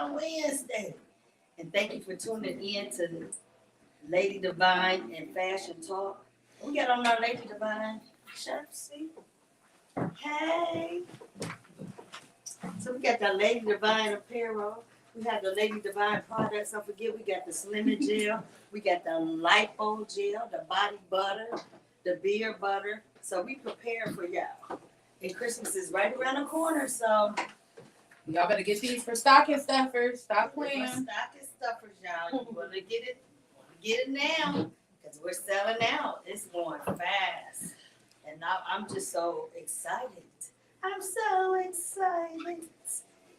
Wednesday. And thank you for tuning in to Lady Devine and Fashion Talk. We got on our Lady Devine shirt, see? Hey. So we got the Lady Devine apparel. We have the Lady Devine products. Don't forget, we got the Slimming Gel. We got the Lipo Gel, the Body Butter, the Beer Butter. So we prepare for y'all. And Christmas is right around the corner, so y'all better get these for stocking stuffers. Stop playing. Stocking stuffers, y'all. You want to get it now, because we're selling out. It's going fast. And now I'm just so excited. I'm so excited.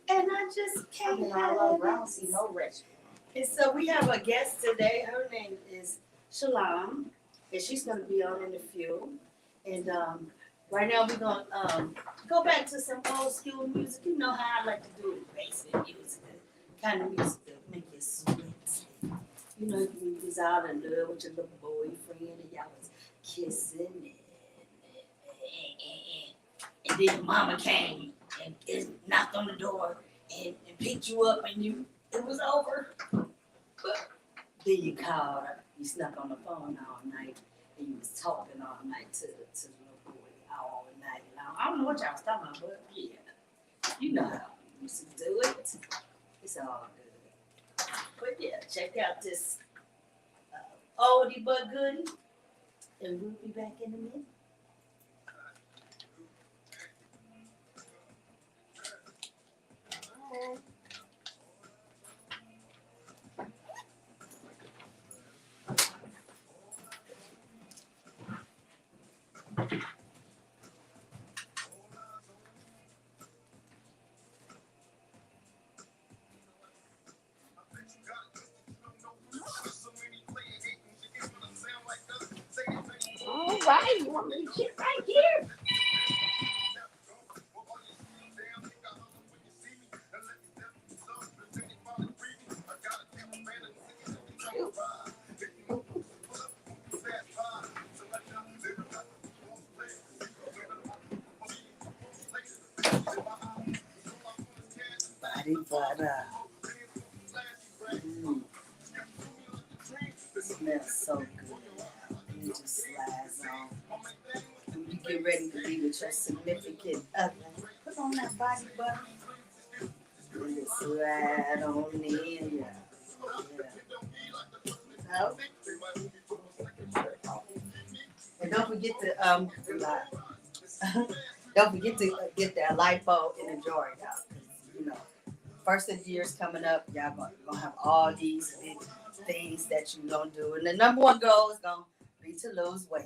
And I just can't See no restaurant. And so we have a guest today. Her name is Shalom. And she's going to be on in a few. And right now we're going to go back to some old school music. You know how I like to do it, basic music. The kind of music that make you sweat. You know, you was out in love with your little boyfriend and y'all was kissing and then your mama came and knocked on the door and picked you up and it was over. But then you called her, you snuck on the phone all night and you was talking all night to the little boy all night long. I don't know what y'all was talking about, but yeah, you know how we used to do it. It's all good. But yeah, check out this oldie but goodie, and we'll be back in a minute. All right, you want me to sit right here? Body butter. Smells so good. And it just slides on. When you get ready to be with your significant other, put on that body butter. And it slide on in. Yeah. So, and don't forget to don't forget to get that lipo in the jar, y'all. You know, first of the year's coming up, y'all gonna have all these big things that you gonna do, and the number one goal is gonna be to lose weight.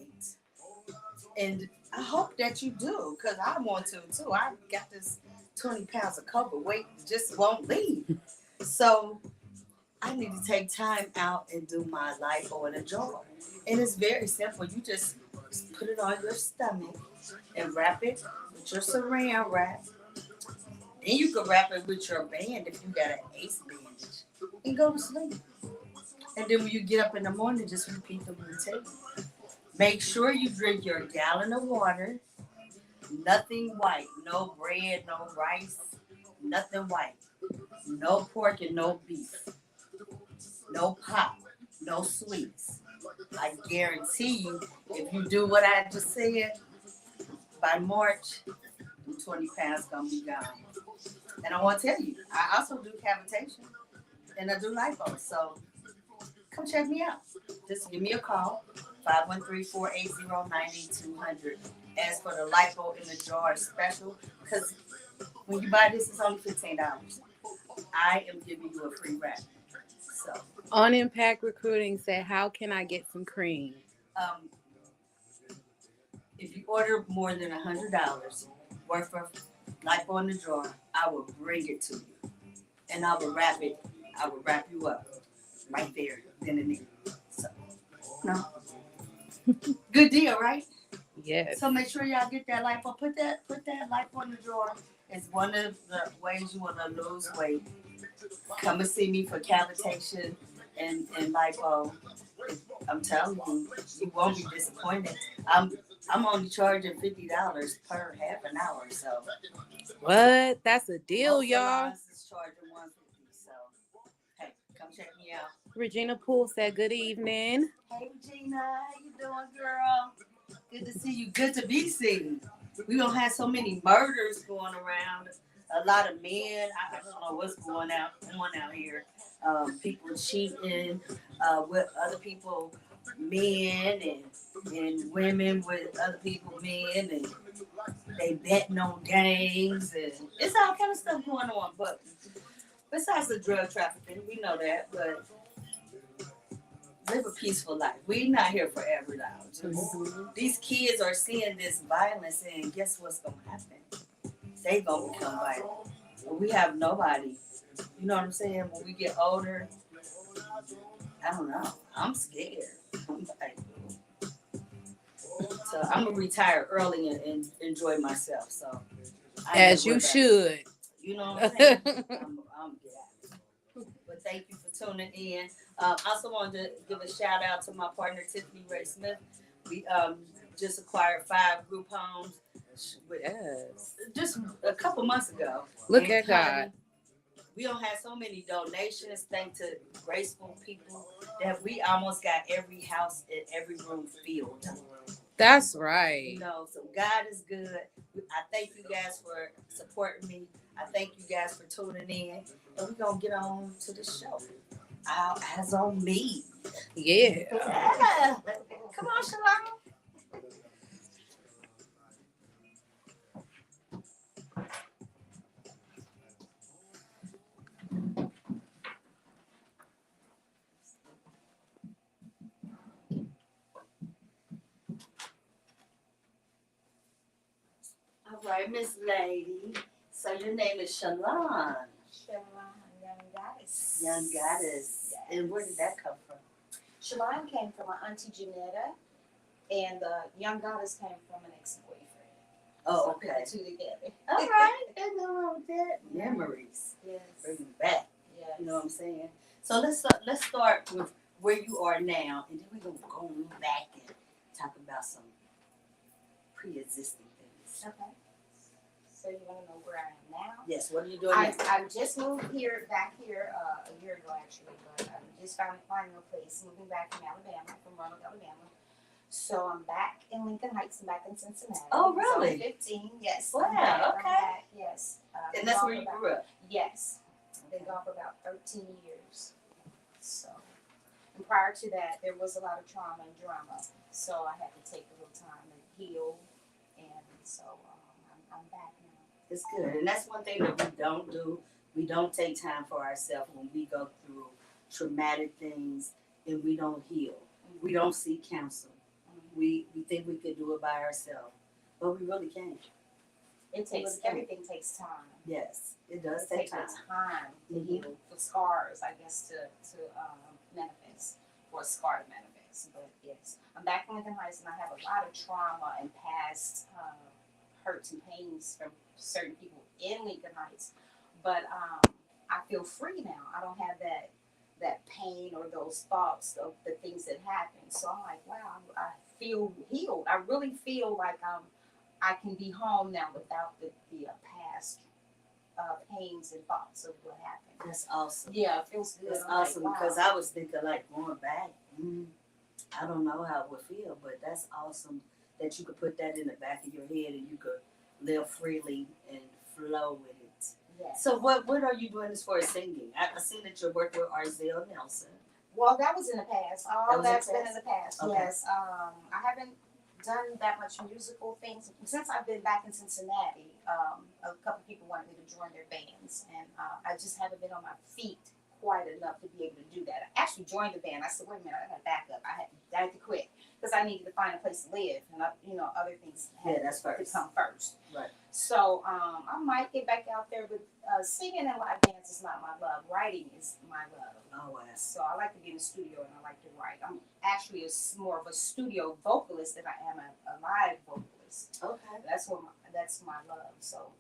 And I hope that you do, cause I want to too. I got this 20 pounds of cover weight just won't leave. So I need to take time out and do my lipo in a jar. And it's very simple. You just put it on your stomach and wrap it with your saran wrap. Then you can wrap it with your band if you got an ace bandage and go to sleep. And then when you get up in the morning, just repeat the routine. Make sure you drink your gallon of water. Nothing white. No bread, no rice, nothing white. No pork and no beef. No pop, no sweets. I guarantee you, if you do what I just said, by March, the 20 pounds gonna be gone. And I want to tell you, I also do cavitation and I do lipo. So come check me out. Just give me a call, 513-480-9200. As for the lipo in the jar special, because when you buy this, it's only $15. I am giving you a free wrap. So On Impact Recruiting said, how can I get some cream? um, if you order more than $100 worth of lipo in the jar, I will bring it to you, and I will wrap it. I will wrap you up right there, then and there. So, no, good deal, right? Yes. So make sure y'all get that lipo. Put that lipo in the jar. It's one of the ways you want to lose weight. Come and see me for cavitation and lipo. I'm telling you, you won't be disappointed. I'm only charging $50 per half an hour, so What? That's a deal, most y'all. salons is charging $150. So So, hey, come check me out. Regina Poole said, "Good evening." Hey, Regina, how you doing, girl? Good to see you. Good to be seen. We don't have so many murders going around. A lot of men. I don't know what's on out here. People cheating with other people, men and women with other people, men, and they betting on games, and it's all kind of stuff going on. But besides the drug trafficking, we know that. But live a peaceful life. We're not here forever now. These kids are seeing this violence, and guess what's gonna happen? They gonna become violent. But we have nobody. You know what I'm saying? When we get older, I don't know. I'm scared. I'm like, so I'm gonna retire early and enjoy myself. So As you should. You know what I'm saying? I'm good. But thank you for tuning in. Also wanted to give a shout out to my partner Tiffany Ray Smith. We just acquired 5 group homes just a couple months ago. Look at God. We don't have so many donations thanks to graceful people that we almost got every house and every room filled. That's right. You know, so God is good. I thank you guys for supporting me. I thank you guys for tuning in. And we're going to get on to the show. As on me. Yeah. Come on, Shalom. All right, Miss Lady. So your name is Sharon. Sharon Young Goddess. Young Goddess. Yes. And where did that come from? Sharon came from my auntie Janetta, and Young Goddess came from an ex-boyfriend. Oh, okay. So put the two together. All right. There's no wrong with that. Memories. Yes. Bring them back. Yes. You know what I'm saying? So let's start with where you are now, and then we're going to go back and talk about some pre-existing things. Okay. So you want to know where I am now? Yes. What are you doing I now? just moved back here a year ago actually, but I just finding a place, moving back from Alabama, from Roanoke, Alabama. So I'm back in Lincoln Heights and back in Cincinnati. Oh, really? So I'm 15, yes. Wow, I'm okay. back, yes. And that's where you grew up? Yes. I've been gone for about 13 years. So, and prior to that, there was a lot of trauma and drama. So I had to take a little time to heal. And so I'm back now. It's good. And that's one thing that we don't do. We don't take time for ourselves when we go through traumatic things and we don't heal. Mm-hmm. We don't seek counsel. Mm-hmm. We think we could do it by ourselves, but we really can't. Everything takes time. Yes, it does take time. To heal the scars, I guess, to manifest, or scar to manifest. But yes, I'm back in Lincoln Heights, and I have a lot of trauma and past hurts and pains from certain people in Lincoln Heights. But I feel free now. I don't have that pain or those thoughts of the things that happened. So I'm like, wow, I feel healed. I really feel like I can be home now without the past pains and thoughts of what happened. That's awesome. Yeah, it feels good. That's awesome, like, wow. Because I was thinking like going back. I don't know how it would feel, but that's awesome that you could put that in the back of your head and you could live freely and flow with it. Yes. So what are you doing as far as singing? I seen that you're working with Arzell Nelson. Well, that was in the past. All that's been in the past. Okay. Yes. I haven't done that much musical things since I've been back in Cincinnati. A couple people wanted me to join their bands, and I just haven't been on my feet quite enough to be able to do that. I actually joined the band. I said, wait a minute, I got to back up. I had to quit because I needed to find a place to live, and other things had to come first. Right. So I might get back out there, but singing and live dance is not my love. Writing is my love. Oh, wow. So I like to be in the studio and I like to write. I'm actually more of a studio vocalist than I am a live vocalist. Okay. That's my love. So,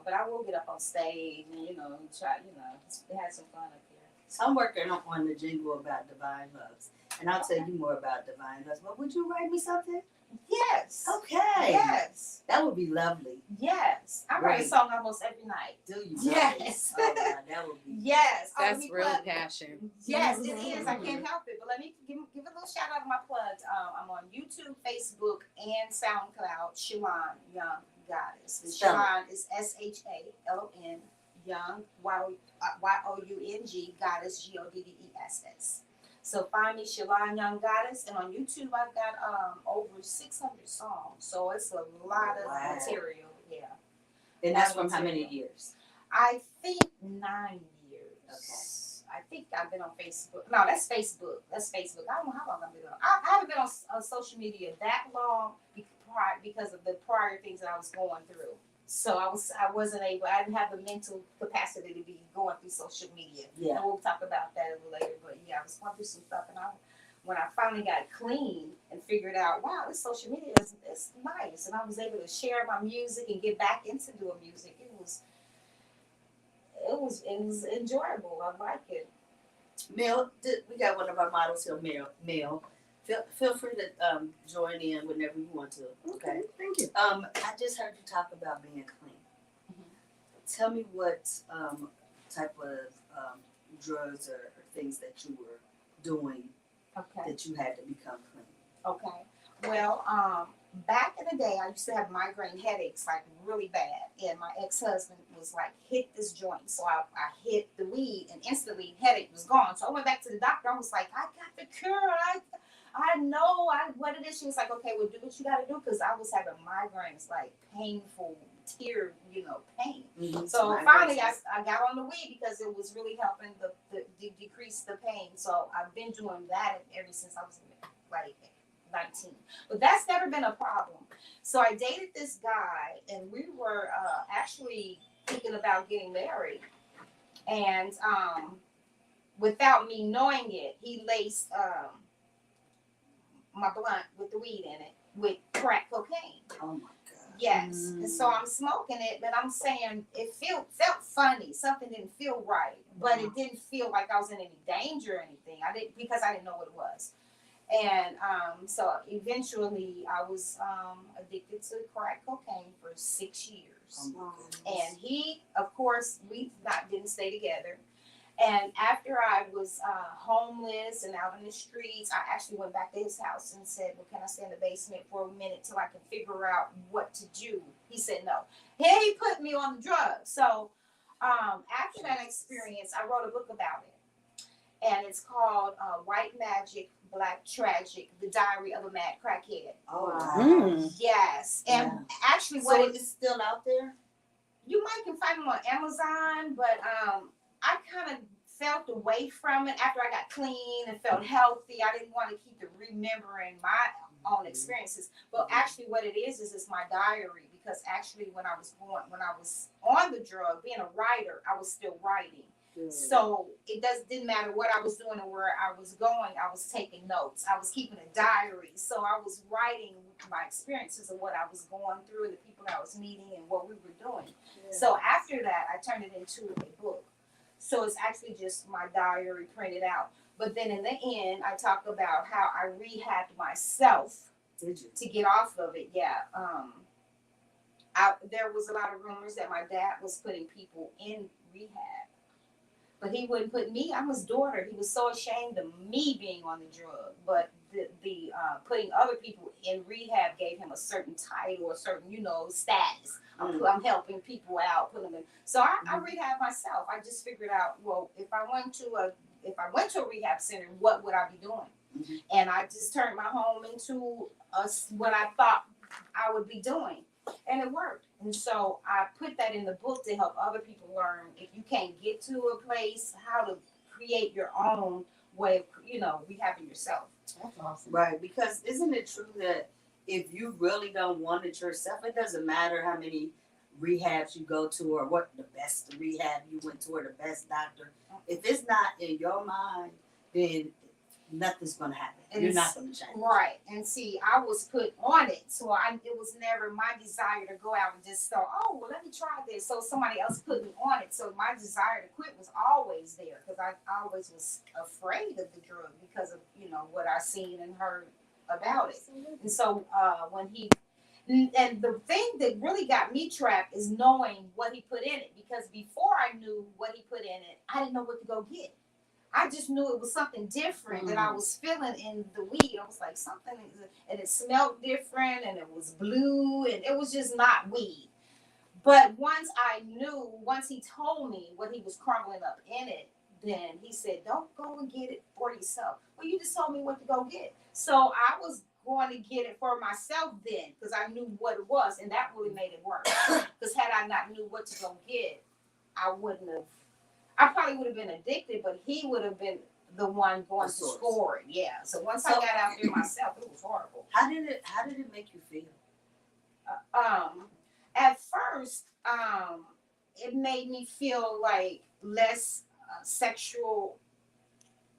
but I will get up on stage and, try, have some fun up here. So I'm working on the jingle about Divine Loves. And I'll tell you more about Divine Loves. But would you write me something? Yes. Okay. Yes. That would be lovely. Yes. I write a Great. song almost every night. Do you? Yes. Oh, wow, that would be. Yes. Oh, let That's me real plug- passion. Yes, it is. I can't help it. But let me give a little shout out to my plugs. I'm on YouTube, Facebook, and SoundCloud. Sharon Young Goddess. And Spell it. Sharon is SHALON Young YOUNG Goddess GODDESS. So find me Sharon Young Goddess, and on YouTube I've got over 600 songs. So it's a lot of Wow. material. Yeah. And that's from how many years? I think 9 years. Okay. I think I've been on Facebook. No, that's Facebook. That's Facebook. I don't know how long I've been on. I haven't been on social media that long because of the prior things that I was going through. So I wasn't able. I didn't have the mental capacity to be going through social media. Yeah. And we'll talk about that a little later. But yeah, I was going through some stuff, and when I finally got clean and figured out, wow, this social media is nice, and I was able to share my music and get back into doing music. It was enjoyable. I like it. Mel, we got one of our models here, Mel. Feel free to join in whenever you want to. Okay. Thank you. I just heard you talk about being clean. Mhm. Tell me what type of drugs or things that you were doing Okay. that you had to become clean. Okay. Well, back in the day, I used to have migraine headaches like really bad, and my ex-husband was like, "Hit this joint." So I hit the weed, and instantly headache was gone. So I went back to the doctor. I was like, "I got the cure. I know what it is." She was like, "Okay, well, do what you got to do," because I was having migraines, like painful pain. Mm-hmm. So finally, I got on the weed because it was really helping the decrease the pain. So I've been doing that ever since I was like 19. But that's never been a problem. So I dated this guy, and we were actually thinking about getting married. And without me knowing it, he laced my blunt with the weed in it with crack cocaine. Oh my God. Yes. And so I'm smoking it, but I'm saying it felt funny. Something didn't feel right, but it didn't feel like I was in any danger or anything. I didn't know what it was. And so eventually I was addicted to crack cocaine for 6 years. Oh my goodness. And he, of course, didn't stay together. And after I was homeless and out in the streets, I actually went back to his house and said, "Well, can I stay in the basement for a minute till I can figure out what to do?" He said no. He put me on the drugs. So after that experience, I wrote a book about it. And it's called White Magic, Black Tragic, The Diary of a Mad Crackhead. Oh wow. Mm. Yes. And actually So what it's still out there? you might can find them on Amazon, but I kind of felt away from it after I got clean and felt healthy. I didn't want to keep remembering my own experiences. But actually what it is it's my diary, because actually when I was on the drug, being a writer, I was still writing. Good. So it didn't matter what I was doing or where I was going. I was taking notes. I was keeping a diary. So I was writing my experiences of what I was going through, the people I was meeting, and what we were doing. Yeah. So after that, I turned it into a book. So it's actually just my diary printed out. But then in the end, I talk about how I rehabbed myself. Did you? To get off of it. Yeah. There was a lot of rumors that my dad was putting people in rehab. But he wouldn't put me. I'm his daughter. He was so ashamed of me being on the drug. But the putting other people in rehab gave him a certain title, a certain status. I'm helping people out, putting them in. So I rehab myself. I just figured out, well, if I went to a rehab center, what would I be doing? Mm-hmm. And I just turned my home into what I thought I would be doing. And it worked. And so I put that in the book to help other people learn, if you can't get to a place, how to create your own way of, rehabbing yourself. That's awesome. Right, because isn't it true that if you really don't want it yourself, it doesn't matter how many rehabs you go to or what the best rehab you went to or the best doctor. If it's not in your mind, then nothing's going to happen. You're not going to change. Right. And see, I was put on it. So it was never my desire to go out and just start, oh, well, let me try this. So somebody else put me on it. So my desire to quit was always there, because I always was afraid of the drug because of, what I seen and heard about it. And so when he, and the thing that really got me trapped is knowing what he put in it, because before I knew what he put in it, I didn't know what to go get. I just knew it was something different that I was feeling in the weed. I was like, something, and it smelled different, and it was blue, and it was just not weed. But once he told me what he was crumbling up in it, then he said, don't go and get it for yourself. Well, you just told me what to go get. So I was going to get it for myself then, because I knew what it was, and that really made it worse. Because had I not knew what to go get, I probably would have been addicted, but he would have been the one going to score it. Yeah. So once I got out there myself, it was horrible. How did it make you feel? At first, it made me feel like less sexual.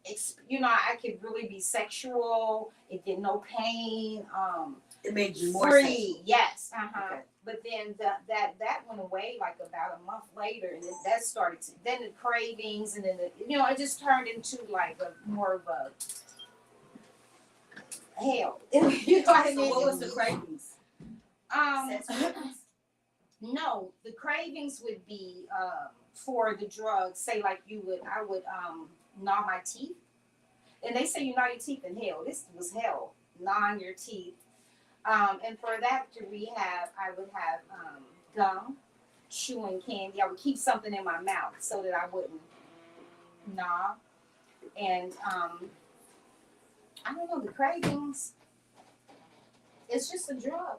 I could really be sexual. It did no pain. It made you more free. sexual. Yes. Okay. But then that went away like about a month later, and that started to, then the cravings, and then it just turned into like more of a hell. You know what I mean? So what was the cravings? Sex cravings? No, the cravings would be for the drugs. Say like I would gnaw my teeth, and they say you gnaw your teeth in hell. This was hell, gnawing your teeth. And for that to rehab, I would have gum, chewing candy. I would keep something in my mouth so that I wouldn't gnaw. And I don't know, the cravings. It's just a drug.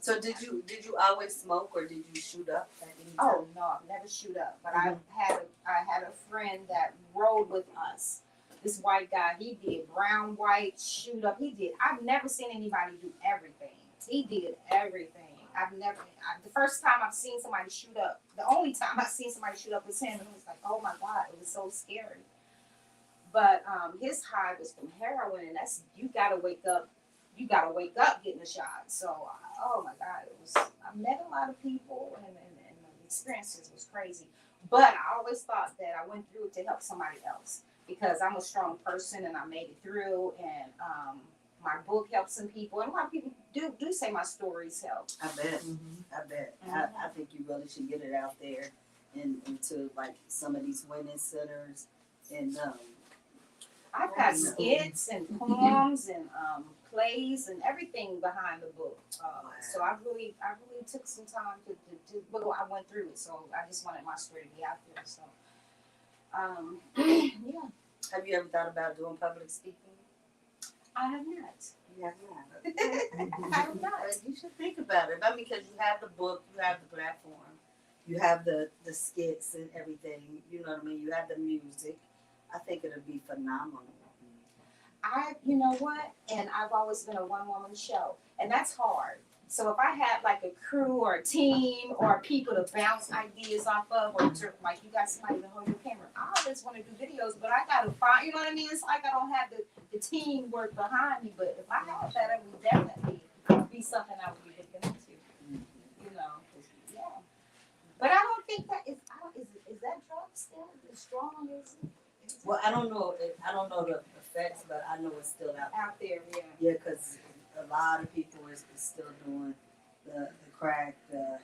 So did you always smoke, or did you shoot up at any time? Oh no, I've never shoot up. But I had a friend that rode with us. This white guy, he did brown, white, shoot up. I've never seen anybody do everything. He did everything. The first time I've seen somebody shoot up, the only time I've seen somebody shoot up was him. And it was like, oh my God, it was so scary. But his high was from heroin, and you gotta wake up getting a shot. So, oh my God, I met a lot of people, and the experiences was crazy. But I always thought that I went through it to help somebody else, because I'm a strong person and I made it through, and my book helped some people, and a lot of people do say my stories help. I bet. I think you really should get it out there into like some of these women's centers, and I've got skits and poems and plays and everything behind the book. So I really took some time to well, I went through it, so I just wanted my story to be out there. So yeah. Have you ever thought about doing public speaking? I have not. You have not. I have not. You should think about it. I mean, because you have the book, you have the platform, you have the skits and everything. You know what I mean? You have the music. I think it'll be phenomenal. You know what? And I've always been a one-woman show, and that's hard. So if I had like a crew or a team or people to bounce ideas off of, or to, like you got somebody to hold your camera, I always want to do videos, but I gotta find, you know what I mean? It's like I don't have the team work behind me, but if I had that, it would definitely be something I would be looking into. You know, yeah. But I don't think that is that drug still as strong as it? Well, I don't know the effects, but I know it's still out there. Yeah. Yeah, because a lot of people is still doing the crack, the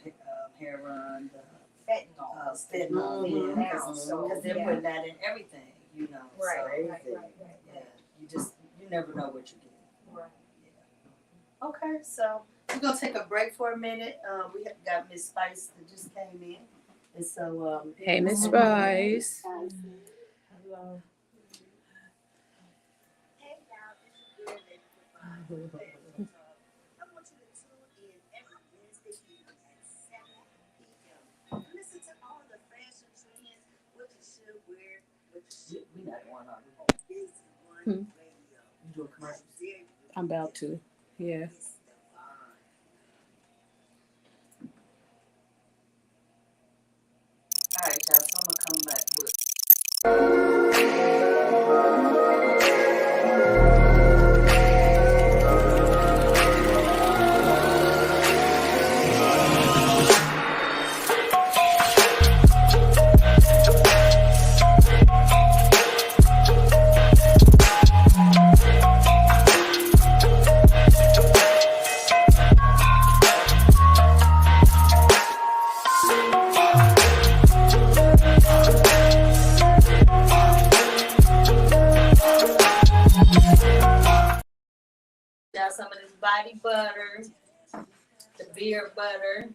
heroin, the fentanyl. Because they're putting that in everything, you know. Right. Yeah, you never know what you're getting. Right. Yeah. Okay, so we're gonna take a break for a minute. We have got Miss Spice that just came in, and so hey, Miss Spice. Hello. Hey y'all, this is your Lady Devine. I want you to tune in every Wednesday evening at 7 p.m. Listen to all the fashion trends, what you should wear, what you should We not going on. Busy One Radio. You doing commercials? I'm about to. Yeah. All right, y'all. So I'm gonna come back with. out some of this body butter, the beard butter,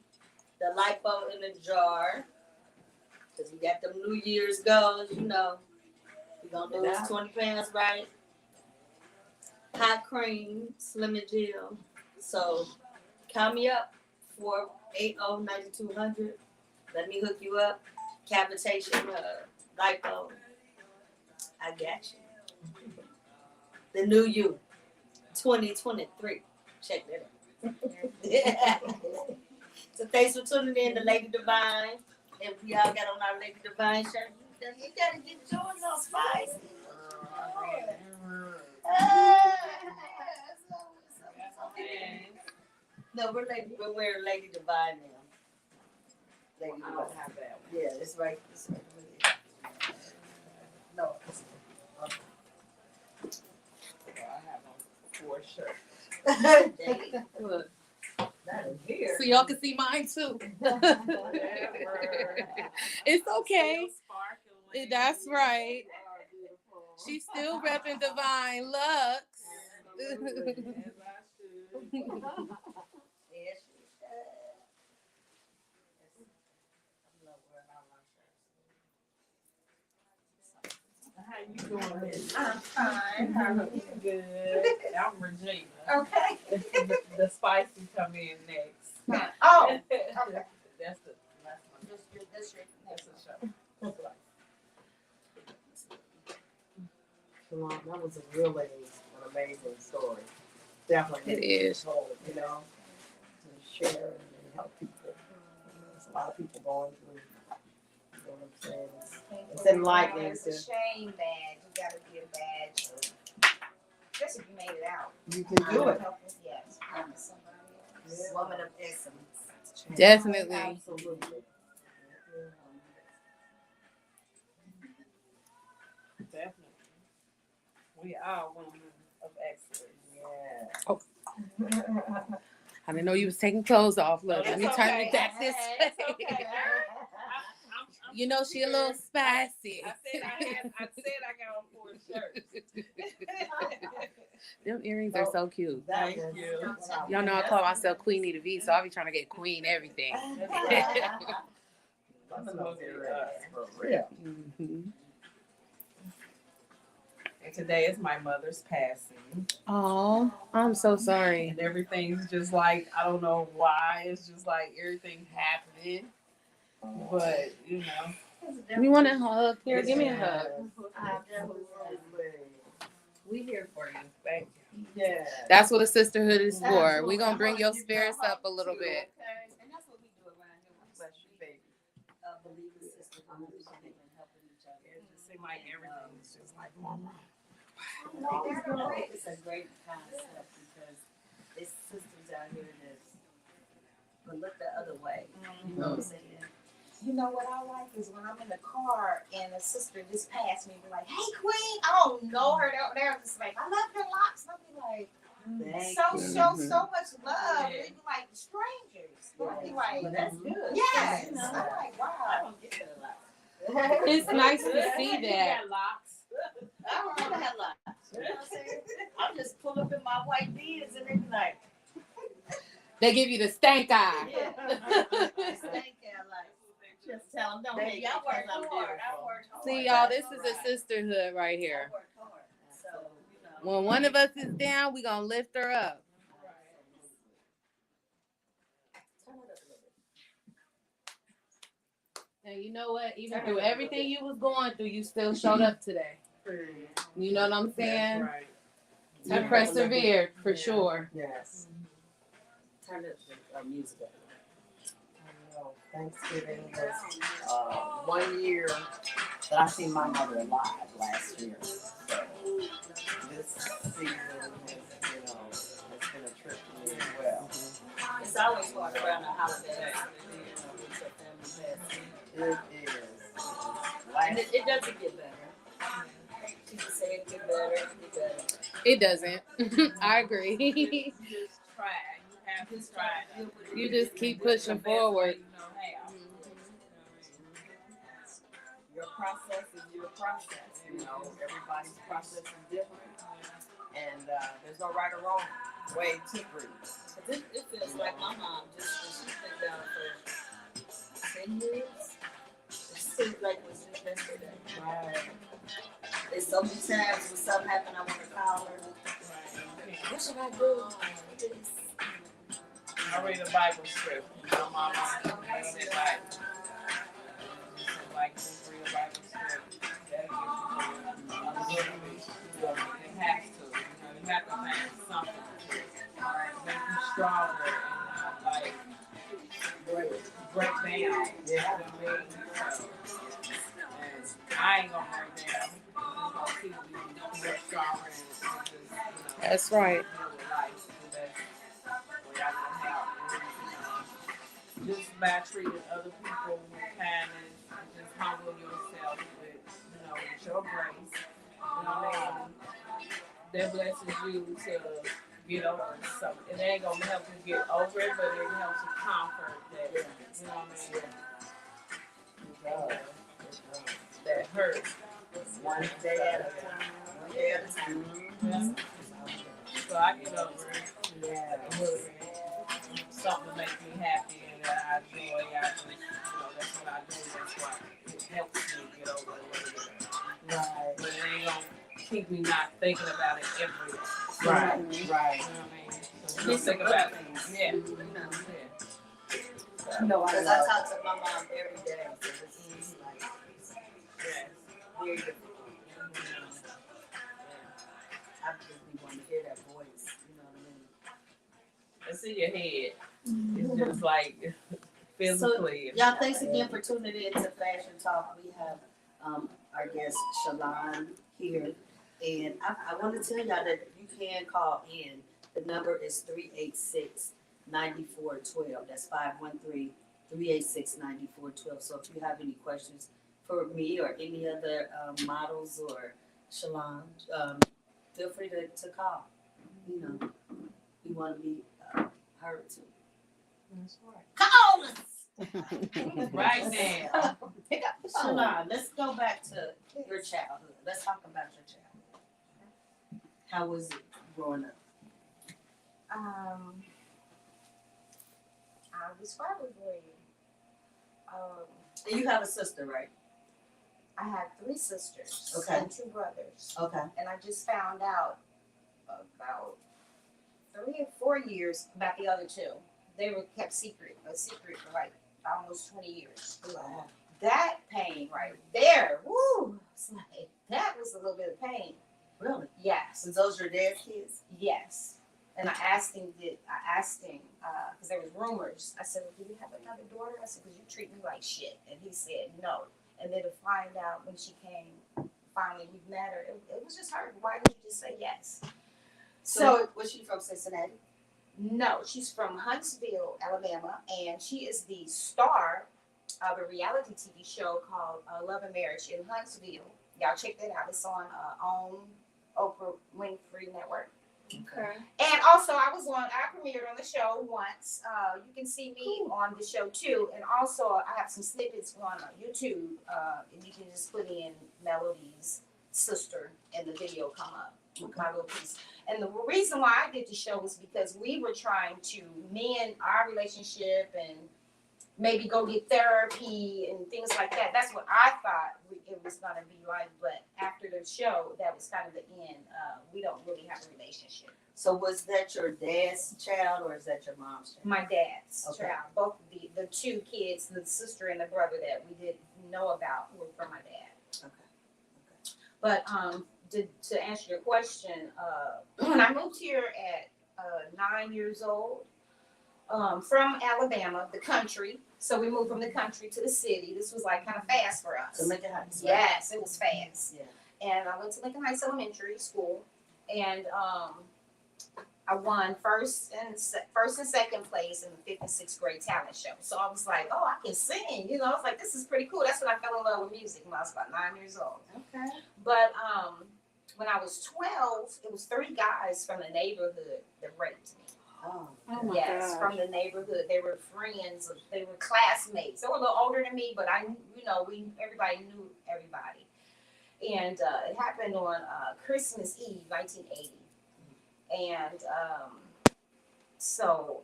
the lipo in the jar. Because we got them New Year's goals, you know. We're going to lose 20 pounds, right? Hot cream, Slim and Jill. So count me up, 480-9200. Let me hook you up. Cavitation, lipo. I got you. The new you, 2023. Check that out. So thanks for tuning in to Lady Devine. And we all got on our Lady Devine shirt. You gotta get yours on spicy. No, we're wearing Lady Devine now. Lady I Devine. don't have that one. Yeah, it's right. It's right. No. I have on 4 shirts. Look, That is here. so y'all can see mine too. It's okay. That's right. She's still repping Divine Lux. How you doing, Miss? I'm fine. How are you? Good. I'm Regina. Okay. The spicy come in next. Oh, That's okay. That's the last one. That's That's a show. Shalom, that was a really an amazing story. Definitely. It is. Told, you know, to share and help people. There's a lot of people going through. You know what I'm saying? It's enlightening It's a to- shame that you gotta get a badge. Just if you made it out. You can do it. Yes. Somebody else. Woman of excellence. Definitely. Absolutely. Definitely. We are women of excellence. Yeah. I didn't know you was taking clothes off. Look, No, let me it's turn okay. it back this It's way. okay. You know she a little spicy. I said I got on 4 shirts. Them earrings are so cute. That Thank was- you. Y'all know I call myself Queenie the V, so I'll be trying to get Queen everything. That's what it is, for real. Mhm. And today is my mother's passing. Oh, I'm so sorry. And everything's just like, I don't know why. It's just like everything happening. But, you know. You want a hug? Here, give me a hug. We here for you. Thank you. Yeah. That's what a sisterhood is for. We're going to bring your spirits up a little bit. And that's what we do around here. We Bless you, baby. Believing sister, helping each other. It just seems like everything's just like normal. It's a great concept because it's sisters out here that's but look the other way. You know what I'm saying? You know what I like is when I'm in the car and a sister just passed me and be like, "Hey, Queen!" I don't know her. They're just like, "I love your locks." And I'll be like, Thank "So you. show so much love." And they be like strangers. I'll be Well, like, that's good. "Yes." You know, I'm like, I "Wow." don't get that a lot. It's nice to see You that. got locks. I don't ever have lots. You know what I'm saying? I'll just pull up in my white beads and they be like, They give you the stank eye. yeah. Thank you. Like, Just tell them, don't baby, hate I me 'cause work I'm hard. I beautiful. work hard. See, y'all, this is a sisterhood right I here. work hard. So, you know. When one of us is down, we going to lift her up. And you know what? Even through everything you was going through, you still showed up today. You know what I'm saying? That's right. You persevered, for sure. Yes. Turn the music up. I know. Thanksgiving was 1 year that I seen my mother alive last year. So this season has, it's been a trip for me as well. It's always hard around the holidays. It's a family fest. It is. And it doesn't get better. People say it get better, it get better. It doesn't. I agree. You just try. You have to try. You just keep pushing forward. You know how. Your process is your process. You know, everybody's process is different, and there's no right or wrong way to grieve. It feels like my mom just she's been down for 10 years. It seems like it was just yesterday. Right. There's so many times when something happened, I want to call her. What should I do? I read a Bible script. My mama said like read a Bible script. That gives you it has to. You have to find something to make you stronger and not like break down. You know what I mean? So, and I ain't gonna break down. I'm gonna keep you more stronger and just, That's right. deal with life the best way I know how. Just by treating other people with kindness and just humble yourself with, with your grace. You know what I mean? That blesses you to get over something. It ain't gonna help you get over it, but it helps you comfort that, you know what I mean? That hurt. One day at a time. One day at a time. Yeah. So I get over it. Yeah. Something to make me happy and that I enjoy. That's what I do. That's why it helps me get over it a little bit. Right. But it ain't gonna keep me not thinking about it every day. Right. You know what I mean? So just think about it. Yeah. No, I Because I love. talk to my mom every day, so it's like Yes. very difficult. I just be wanting to hear that voice, you know what I mean? It's in your head. It's just like physically. Y'all, thanks again for tuning in to Fashion Talk. We have our guest Shalon here, and I want to tell y'all that you can call in. The number is 386-9412. That's 513-386-9412. So if you have any questions for me or any other models or Shalon, feel free to call. You know, we want to be heard too. That's right. Call us! Right now. Pick up the phone. Shalon, let's go back to your childhood. Let's talk about your childhood. How was it growing up? I was probably, And you have a sister, right? I had 3 sisters Okay. and 2 brothers. Okay. And I just found out about 3 or 4 years about the other 2. They were kept a secret for like almost 20 years. Wow. That pain right there, woo! It's like, that was a little bit of pain. Really? Yes. So those your dad's kids? Yes. And I asked him, because there was rumors. I said, well, do you have another daughter? I said, because you treat me like shit. And he said, no. And then to find out when she came, finally we met her, it was just her. Why didn't you just say yes? So was she from Cincinnati? No, she's from Huntsville, Alabama, and she is the star of a reality TV show called Love and Marriage in Huntsville. Y'all check that out. It's on Oprah Winfrey Network. Okay. And also, I premiered on the show once. You can see me on the show too. And also, I have some snippets on YouTube. And you can just put in Melody's sister, and the video come up. My little piece. And the reason why I did the show was because we were trying to mend our relationship and maybe go get therapy and things like that. That's what I thought it was going to be like. But after the show, that was kind of the end. We don't really have a relationship. So was that your dad's child or is that your mom's child? My dad's Okay. child. Both the 2 kids, the sister and the brother that we didn't know about, were from my dad. Okay. But to answer your question, when I moved here at 9 years old, from Alabama, the country. So we moved from the country to the city. This was like kind of fast for us. So Lincoln Heights. Right? Yes, it was fast. Yeah. And I went to Lincoln Heights Elementary School, and I won first and second place in the 5th and 6th grade talent show. So I was like, oh, I can sing. You know, I was like, this is pretty cool. That's when I fell in love with music when I was about 9 years old. Okay. But when I was 12, it was 3 guys from the neighborhood that raped me. Oh. Yes, from the neighborhood. They were friends. They were classmates. They were a little older than me, but everybody knew everybody. And it happened on Christmas Eve, 1980. And so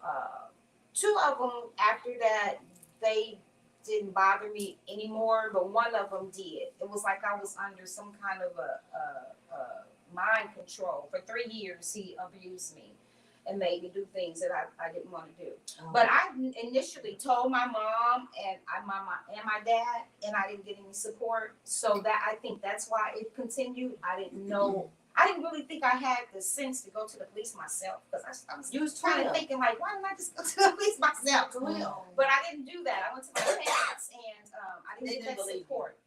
two of them after that, they didn't bother me anymore, but one of them did. It was like I was under some kind of a mind control. For 3 years, he abused me and made me do things that I didn't want to do. But I initially told my mom and my dad, and I didn't get any support. So that I think that's why it continued. I didn't know. I didn't really think I had the sense to go to the police myself because I was trying to thinking like, why didn't I just go to the police myself? But I didn't do that. I went to my parents and I didn't get that support.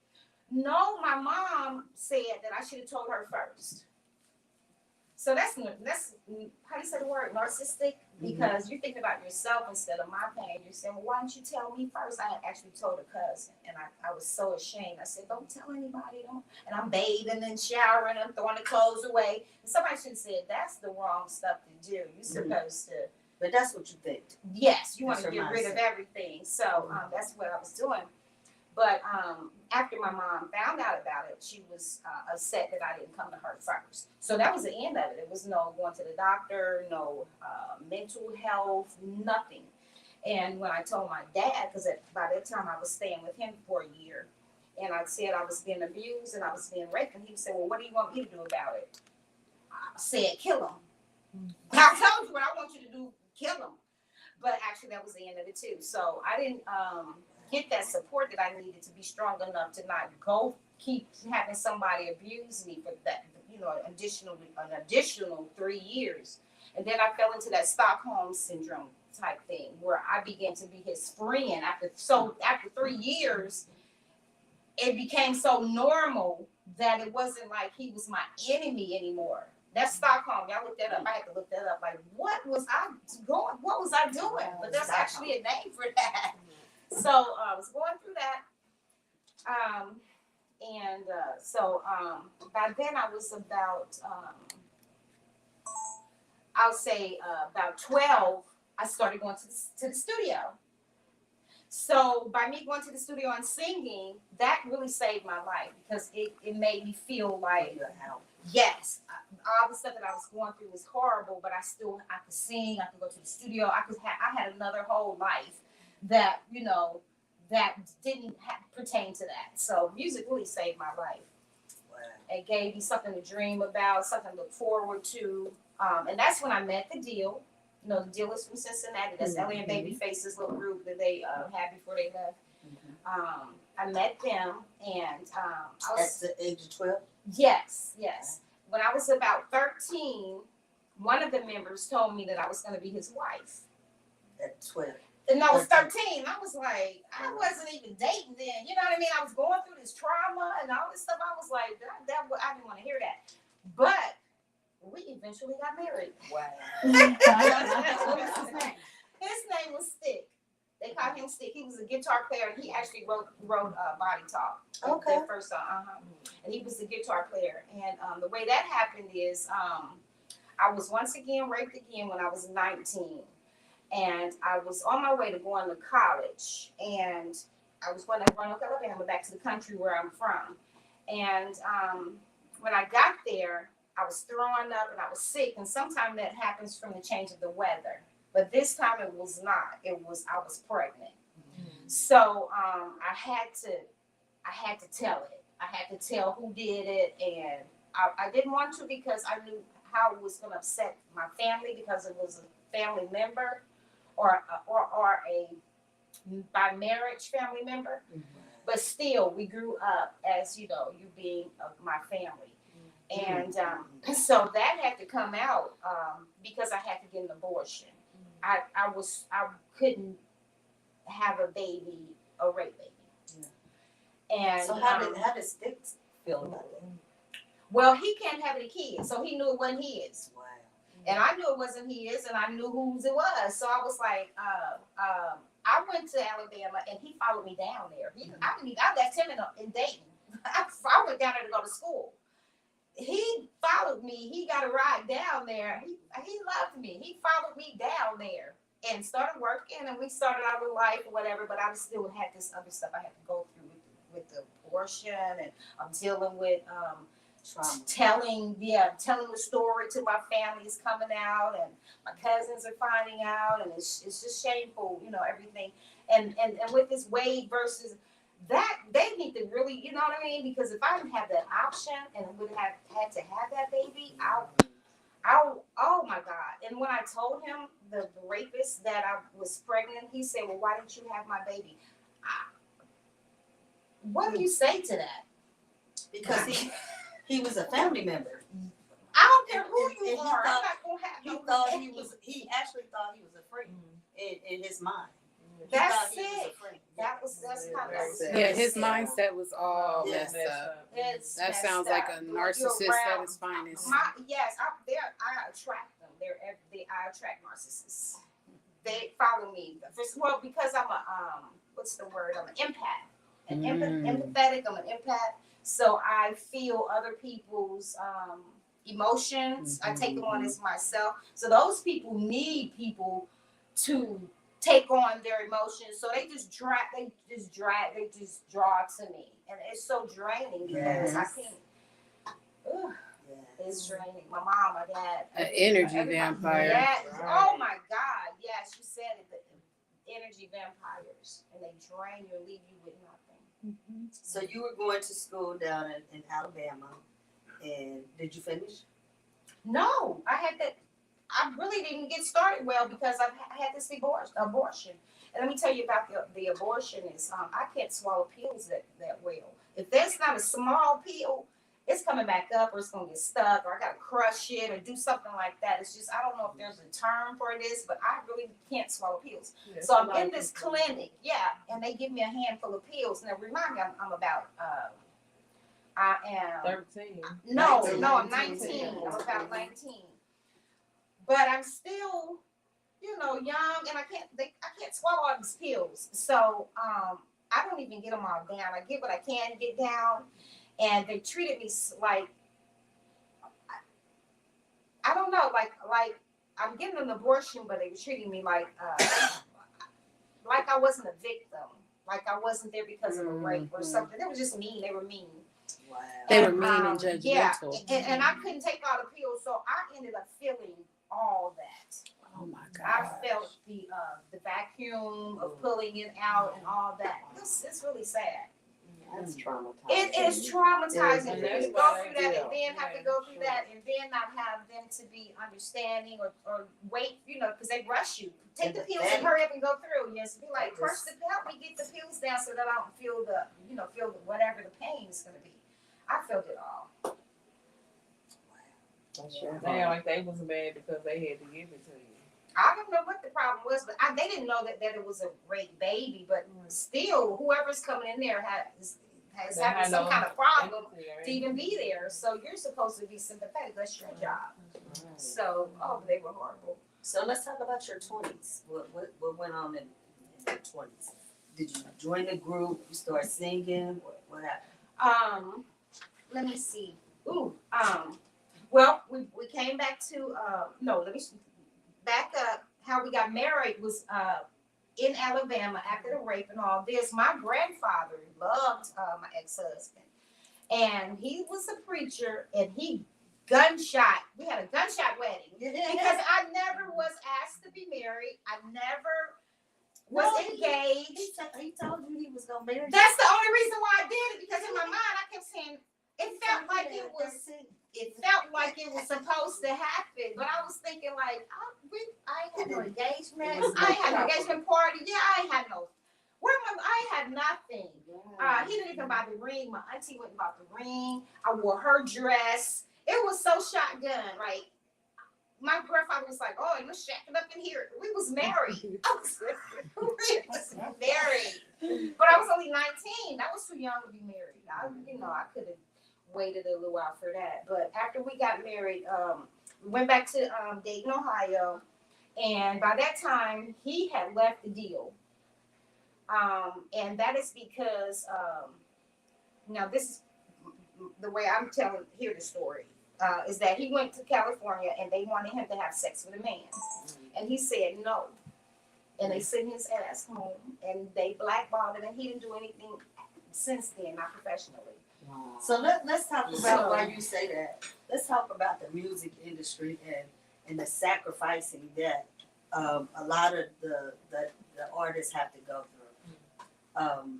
No, my mom said that I should have told her first. So that's how do you say the word, narcissistic? Because you're thinking about yourself instead of my pain. You're saying, well, why didn't you tell me first? I had actually told a cousin, and I was so ashamed. I said, don't tell anybody, don't. And I'm bathing and showering, I'm throwing the clothes away. And somebody should have said, that's the wrong stuff to do. You're supposed to. But that's what you think. Yes, you want to get rid of everything. So that's what I was doing. But after my mom found out about it, she was upset that I didn't come to her first. So that was the end of it. There was no going to the doctor, no mental health, nothing. And when I told my dad, because by that time I was staying with him for a year, and I said I was being abused and I was being raped, and he said, well, what do you want me to do about it? I said, kill him. I told you what I want you to do, kill him. But actually, that was the end of it too. So I didn't get that support that I needed to be strong enough to not go keep having somebody abuse me for that, an additional 3 years. And then I fell into that Stockholm syndrome type thing where I began to be his friend. After 3 years, it became so normal that it wasn't like he was my enemy anymore. That's Stockholm. Y'all look that up. I had to look that up. Like, what was I doing? But there's actually a name for that. So I was going through that. So by then I was about, I'll say about 12, I started going to the studio. So by me going to the studio and singing, that really saved my life because it made me feel like, yes, all the stuff that I was going through was horrible, but I could sing, I could go to the studio, I had another whole life that, that didn't pertain to that. So music really saved my life. Wow. It gave me something to dream about, something to look forward to. And that's when I met The Deal. The Deal is from Cincinnati. That's Ellie and Babyface's little group that they had before they left. I met them, and I was at the age of 12. Yes. When I was about 13, one of the members told me that I was going to be his wife. At 12. And I was 13. I was like, I wasn't even dating then. You know what I mean? I was going through this trauma and all this stuff. I was like, I didn't want to hear that. But we eventually got married. Wow. What was his name? His name was Stick. They called him Stick. He was a guitar player, and he actually wrote Body Talk. Okay. That first song. And he was a guitar player. And the way that happened is I was once again raped again when I was 19. And I was on my way to going to college. And I was going to Roanoke, Alabama, back to the country where I'm from. And when I got there, I was throwing up and I was sick. And sometimes that happens from the change of the weather. But this time it was not. I was pregnant. So I had to tell it. I had to tell who did it. And I didn't want to because I knew how it was going to upset my family because it was a family member or a by marriage family member. But still, we grew up as, you being my family. And so that had to come out because I had to get an abortion. I couldn't have a rape baby. And so how did Stick feel about it? Well, he can't have any kids, so he knew it wasn't his. Wow. And I knew it wasn't his, and I knew whose it was. So I was like, I went to Alabama, and he followed me down there. I left him in Dayton. I went down there to go to school. He followed me. He got a ride down there. He loved me. He followed me down there and started working, and we started our life or whatever. But I still had this other stuff I had to go through with the abortion, and I'm dealing with Trauma. telling the story to my family is coming out, and my cousins are finding out, and it's just shameful, everything. And with this Wade versus that, they need to really, you know what I mean? Because if I didn't have that option and would have had to have that baby, oh my God. And when I told him, the rapist, that I was pregnant, he said, well, why didn't you have my baby? What do you say to that? Because he was a family member. I don't care who And you he are. I'm thought- not gonna have He no thought baby. he actually thought he was a friend in his mind. He That's thought he was a sick. friend. That's kind Very of sick. Yeah, his sick. mindset was all Yeah. messed up. It's That messed sounds like up. a You're narcissist around- at his finest. Yes, I attract them. I attract narcissists. They follow me. First of all, because I'm a what's the word? I'm an empath. Empathetic. I'm an empath. So I feel other people's emotions. I take them on as myself. So those people need people to take on their emotions. So they just draw to me, and it's so draining because I can't. Ugh. Yeah. It's draining. My mom, my dad. An energy everybody. vampire. Yeah. Right. Oh my God. Yes, you said it. The energy vampires, and they drain you and leave you with nothing. So you were going to school down in Alabama, and did you finish? No, I really didn't get started well because I had this abortion. And let me tell you about the abortion is I can't swallow pills that well. If there's not a small pill, it's coming back up, or it's gonna get stuck, or I gotta crush it or do something like that. It's just, I don't know if there's a term for this, but I really can't swallow pills. So I'm in this clinic, and they give me a handful of pills. Now remind me, I'm about I am 13. No, 19. I'm 19. I'm about 19. But I'm still, young, and I can't swallow all these pills. So I don't even get them all down. I get what I can get down, and they treated me like, I don't know, like I'm getting an abortion, but they were treating me like I wasn't a victim, like I wasn't there because of a rape or something. They were just mean. They were mean. Wow. They were mean and Yeah, judgmental. and I couldn't take all the pills, so I ended up feeling all that. Oh my I God. felt the vacuum of pulling it out and all that. It's really sad. That's traumatizing. It is traumatizing And for you that's to why go they through that do. and then have to go through that and then not have them to be understanding or wait, because they rush you. Take the pills and hurry up and go through. Yes, be like, first help me get the pills down so that I don't feel the whatever the pain is going to be. I felt it all. That's your They heart. like they was mad because they had to give it to you. I don't know what the problem was, but they didn't know that it was a rape baby. But still, whoever's coming in there has They having had some no kind of problem empathy, to even be there. So you're supposed to be sympathetic. That's your job. So, they were horrible. So let's talk about your 20s. What went on in your 20s? Did you join the group? You start singing? What happened? Let me see. Well, we came back to let me back up. How we got married was in Alabama after the rape and all this. My grandfather loved my ex-husband, and he was a preacher, and he gunshot. We had a gunshot wedding because I never was asked to be married. I never was engaged. He told you he was gonna marry you. That's the only reason why I did it, because in my mind I kept saying it felt like it was supposed to happen, but I was thinking like I ain't had no engagement. I ain't had no engagement party. Yeah, I ain't had no. I had nothing. He didn't even buy the ring. My auntie went and bought the ring. I wore her dress. It was so shotgun. Like my grandfather was like, "Oh, let's shack it up in here." We was married. We was married, but I was only 19. I was too young to be married. I could have waited a little while for that. But after we got married, we went back to Dayton, Ohio, and by that time he had left the deal. And that is because now this is the way I'm here the story. Is that he went to California and they wanted him to have sex with a man, and he said no, and they sent his ass home and they blackballed him, and he didn't do anything since then, not professionally. Wow. So let's talk about So- why you say that. Let's talk about the music industry and the sacrificing that a lot of the artists have to go through.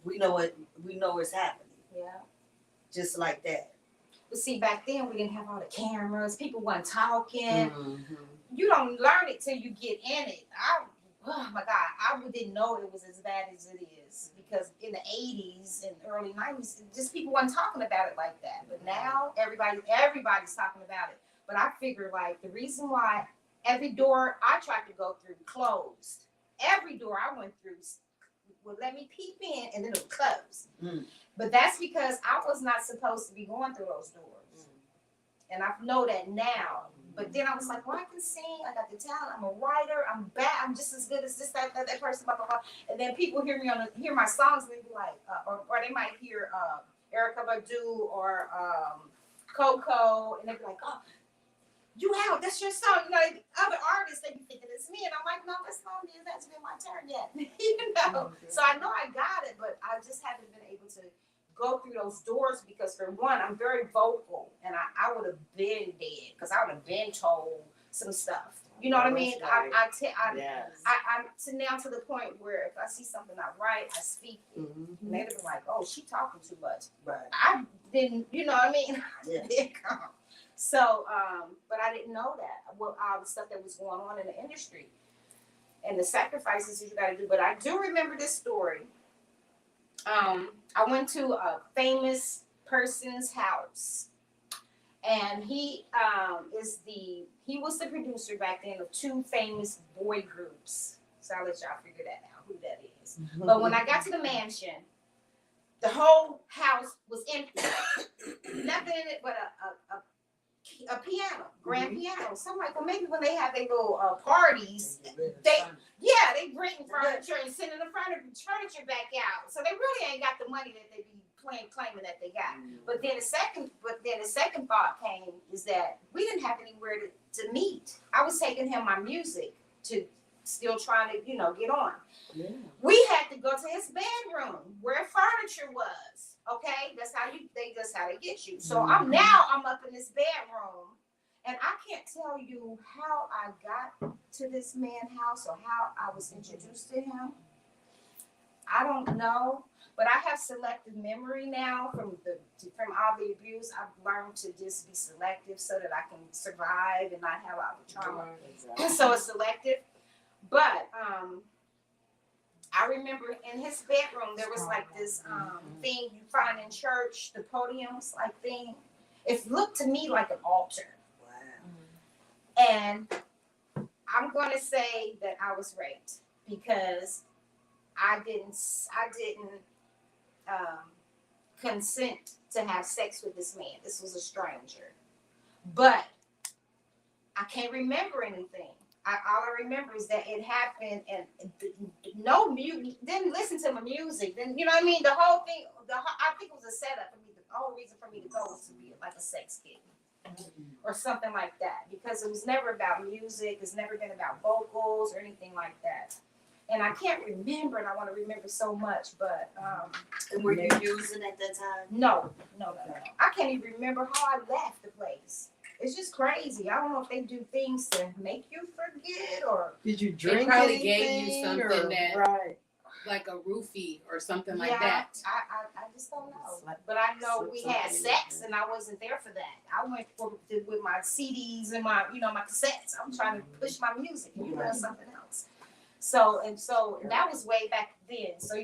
We know it's happening Yeah. just like that. But see, back then we didn't have all the cameras. People weren't talking. Mm-hmm. You don't learn it till you get in it. Oh my God, I didn't know it was as bad as it is because in the 80s and early 90s, just people weren't talking about it like that. But now everybody's talking about it. But I figured like the reason why every door I tried to go through closed. Every door I went through would let me peep in and then it would close. Mm. But that's because I was not supposed to be going through those doors. And I know that now. But then I was like, well, I can sing. I got the talent. I'm a writer. I'm bad. I'm just as good as this, that person, blah, blah, blah. And then people hear my songs and they be like, or they might hear Erykah Badu or Coco, and they be like, oh, you out. That's your song. You know, other artists, they be thinking it's me. And I'm like, no, this song hasn't been my turn yet. You know? So I know I got it, but I just haven't been able to go through those doors because for one, I'm very vocal and I would have been dead because I would have been told some stuff. You know what I mean? Right. I'm to the point where if I see something not right, I speak it. Mm-hmm. And they'd be like, oh, she talking too much. Right. I didn't, you know what I mean? Yeah. So, but I didn't know that, all the stuff that was going on in the industry and the sacrifices that you got to do. But I do remember this story. I went to a famous person's house, and he was the producer back then of two famous boy groups. So I'll let y'all figure that out, who that is. But when I got to the mansion, the whole house was empty. Nothing in it but a piano, grand piano. So I'm like, well, maybe when they have their little parties, they bring furniture and sending the furniture back out. So they really ain't got the money that they be claiming that they got. But then the second thought came is that we didn't have anywhere to meet. I was taking him my music to still trying to, get on. Yeah. We had to go to his bedroom where furniture was. Okay, that's how they get you. So I'm up in this bedroom, and I can't tell you how I got to this man's house or how I was introduced to him. I don't know, but I have selective memory now from all the abuse. I've learned to just be selective so that I can survive and not have all the trauma. Exactly. So it's selective, but I remember in his bedroom there was like this thing you find in church, the podiums like thing. It looked to me like an altar. Wow. And I'm going to say that I was raped because I didn't consent to have sex with this man. This was a stranger, but I can't remember anything. All I remember is that it happened, and no music. Didn't listen to my music. Then you know what I mean. The whole thing. I think it was a setup for me. The whole reason for me to go was to be like a sex kid or something like that, because it was never about music. It's never been about vocals or anything like that. And I can't remember, and I want to remember so much, but And were you using at that time? no. I can't even remember how I left the place. It's just crazy. I don't know if they do things to make you forget or. Did you drink probably anything? gave you something that- Right. like a roofie or something like Yeah, that. I just don't know. But I know we had sex, and I wasn't there for that. I went with my CDs and my cassettes. I'm trying to push my music, and you doing something else. So that was way back then. So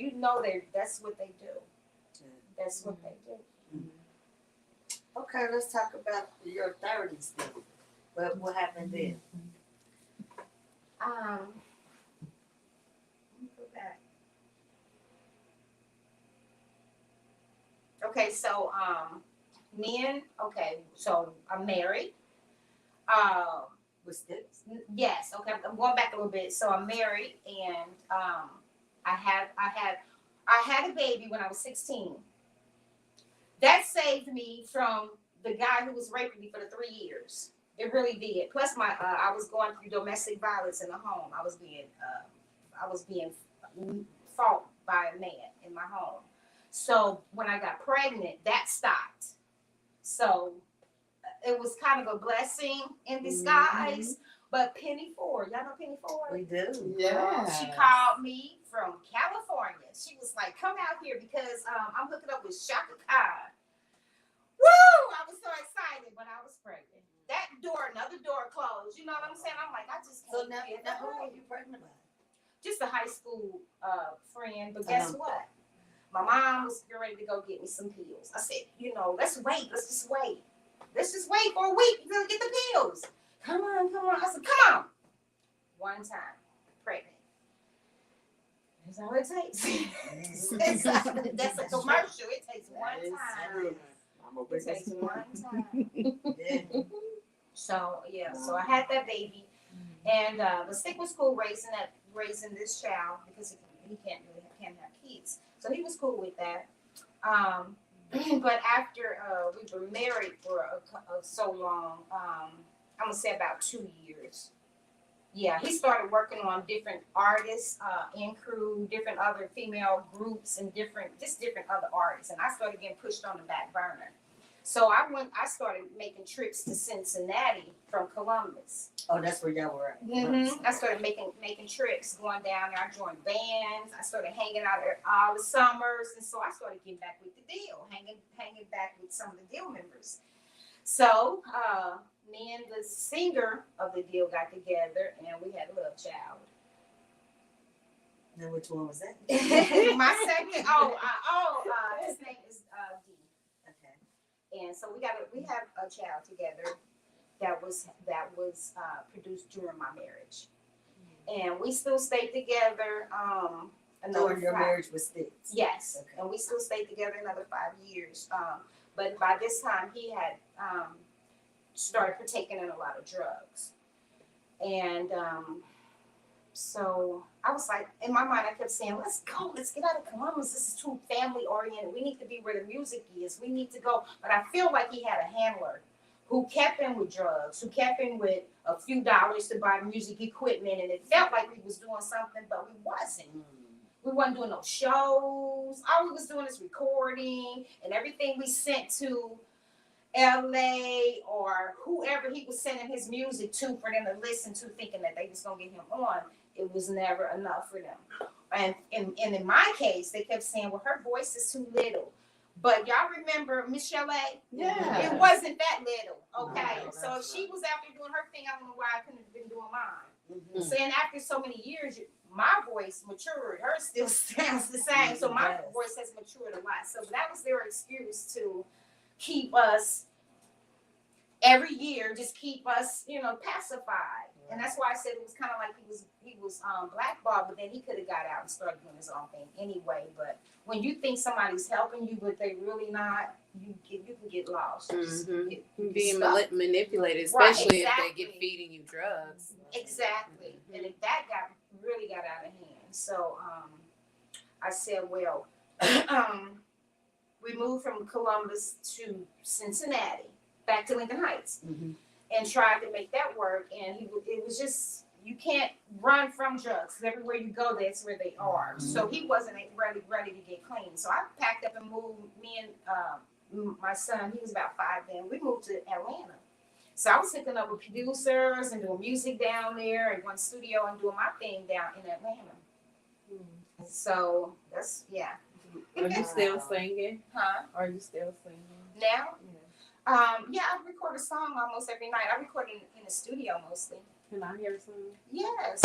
that's what they do. That's what they do. Okay, let's talk about your 30s then. What happened then? Let me go back. Okay, so so I'm married. Was this? Yes, okay, I'm going back a little bit. So I'm married, and I had a baby when I was 16. That saved me from the guy who was raping me for the 3 years. It really did. Plus, I was going through domestic violence in the home. I was being fought by a man in my home. So when I got pregnant, that stopped. So it was kind of a blessing in disguise. But Penny Ford, y'all know Penny Ford? We do. Yeah. She called me from California. She was like, "Come out here because I'm hooking up with Shaka Khan." Woo! I was so excited, but I was pregnant. That door, another door closed. You know what I'm saying? I'm like, I just So can't now, get now that who right. are you pregnant by? Just a high school friend, but guess what? My mom was getting ready to go get me some pills. I said, let's wait. Let's just wait. Let's just wait for a week to get the pills. Come on. I said, come on. One time, pregnant. That's all it takes. That's a commercial. It takes one time. It takes one time. Yeah. So so I had that baby, and the stick was cool raising this child because he can't have kids. So he was cool with that. But after we were married for so long, I'm gonna say about 2 years. Yeah, he started working on different artists, in crew, different other female groups, and different other artists, and I started getting pushed on the back burner. So I started making trips to Cincinnati from Columbus. Oh, that's where y'all were at. I started making trips, going down there. I joined bands. I started hanging out there all the summers, and so I started getting back with the deal, hanging back with some of the deal members. So me and the singer of the deal got together, and we had a little child. Now, which one was that? My second, his name is D. Okay. And so we have a child together that was produced during my marriage, and we still stayed together. During your marriage with Sticks. Yes, Okay. and we still stayed together another 5 years. But by this time, he had started partaking in a lot of drugs, and so I was like, in my mind, I kept saying, let's go, let's get out of Columbus. This is too family oriented. We need to be where the music is. We need to go. But I feel like he had a handler who kept him with drugs, who kept him with a few dollars to buy music equipment. And it felt like we was doing something, but we wasn't. We wasn't doing no shows. All we was doing is recording, and everything we sent to LA or whoever he was sending his music to for them to listen to, thinking that they was gonna get him on, it was never enough for them. And in my case, they kept saying, well, her voice is too little. But y'all remember Miss Chalet? Yeah. It wasn't that little, okay? No, So if she was out there doing her thing, I don't know why I couldn't have been doing mine. Mm-hmm. So and after so many years, my voice matured. Hers still sounds the same. So my voice has matured a lot. So that was their excuse to keep us every year, just keep us, pacified. And that's why I said it was kind of like he was blackballed, but then he could have got out and started doing his own thing anyway. But when you think somebody's helping you, but they really not, you can get lost. Being manipulated, especially if they get feeding you drugs. Exactly. And if that really got out of hand. So I said, well, we moved from Columbus to Cincinnati, back to Lincoln Heights, and tried to make that work. And it was just, you can't run from drugs. Everywhere you go, that's where they are. So he wasn't ready to get clean. So I packed up and moved. Me and my son, he was about 5 then. We moved to Atlanta. So I was hooking up with producers and doing music down there and one studio and doing my thing down in Atlanta. So that's, yeah. Are you still singing? Huh? Are you still singing? Now? Yeah, I record a song almost every night. I record in the studio mostly. Can I hear some? Yes.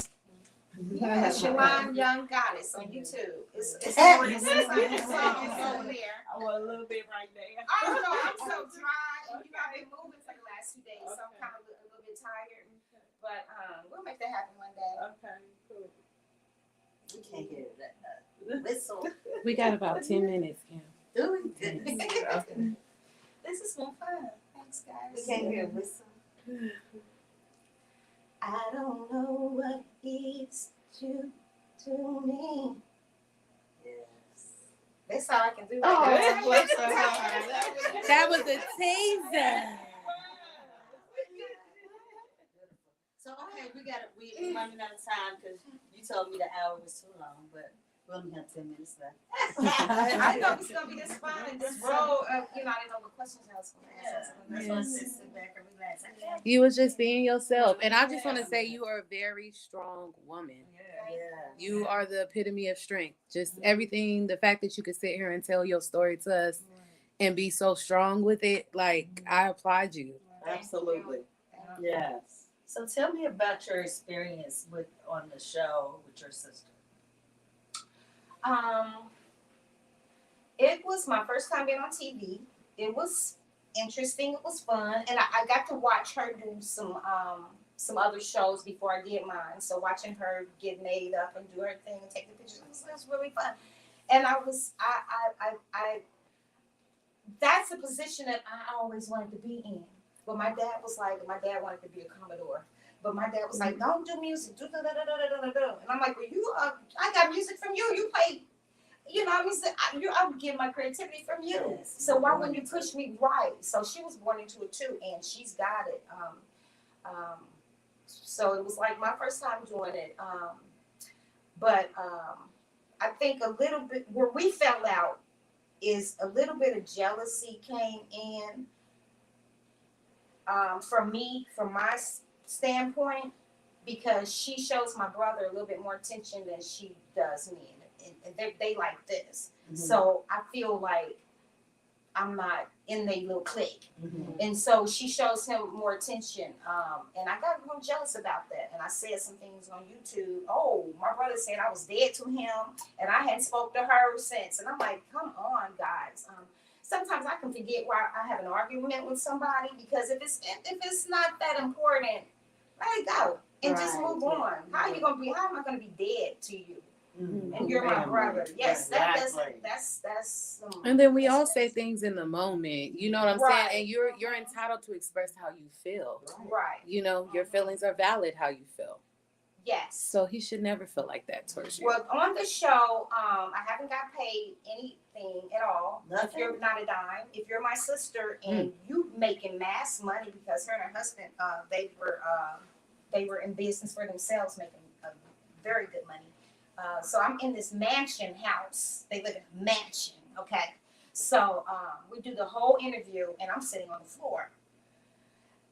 Yeah, Sharon Young Goddess on YouTube. It's more than 600 songs over there. I want a little bit right there. Oh no, I'm so dry. And I've been moving for the last 2 days, so I'm kind of a little bit tired. But we'll make that happen one day. Okay, cool. We can't hear that whistle. We got about 10 minutes, Kim. Do we? Okay. This has been fun. Thanks, guys. We can't hear a whistle. I don't know what is to me. Yes. That's all I can do. Oh, Right bless now. her heart. That was a teaser. So okay, we running out of time because you told me the hour was too long, but We only have 10 minutes left. I didn't know it was gonna be this fun and this road. I didn't know what questions I was gonna ask. That's why I said sit back and relax. You was just being yourself. And I just want to say you are a very strong woman. Yeah. You are the epitome of strength. Just everything, the fact that you could sit here and tell your story to us and be so strong with it, like, I applaud you. Absolutely. Yes. So tell me about your experience on the show with your sister. It was my first time being on TV. It was interesting. It was fun, and I got to watch her do some other shows before I did mine. So watching her get made up and do her thing and take the pictures, it was really fun. And I that's a position that I always wanted to be in. But my dad wanted to be a Commodore. But my dad was like, don't do music, do da da da da da da da. And I'm like, well, I got music from you. You play, I'm getting my creativity from you. Yes. So why wouldn't you push me right? So she was born into it too, and she's got it. So it was like my first time doing it. But I think a little bit where we fell out is a little bit of jealousy came in from me, from my standpoint, because she shows my brother a little bit more attention than she does me, and they like this. Mm-hmm. So I feel like I'm not in their little clique, Mm-hmm. and so she shows him more attention, and I got a little jealous about that, and I said some things on YouTube. Oh, my brother said I was dead to him, and I hadn't spoke to her since, and I'm like, come on, guys. Sometimes I can forget why I have an argument with somebody, because if it's not that important, let it go and just move on. How am I gonna be dead to you? Mm-hmm. And you're my brother. Yes, Exactly. that's And then we all say things in the moment. You know what I'm Right. saying? And you're entitled to express how you feel. right. You know, your feelings are valid how you feel. Yes. So he should never feel like that towards you. Well, on the show, I haven't got paid anything at all. Nothing? If you're not a dime, if you're my sister and you making mass money, because her and her husband, they were in business for themselves, making very good money. So I'm in this mansion house. They live in a mansion, okay? So we do the whole interview, and I'm sitting on the floor.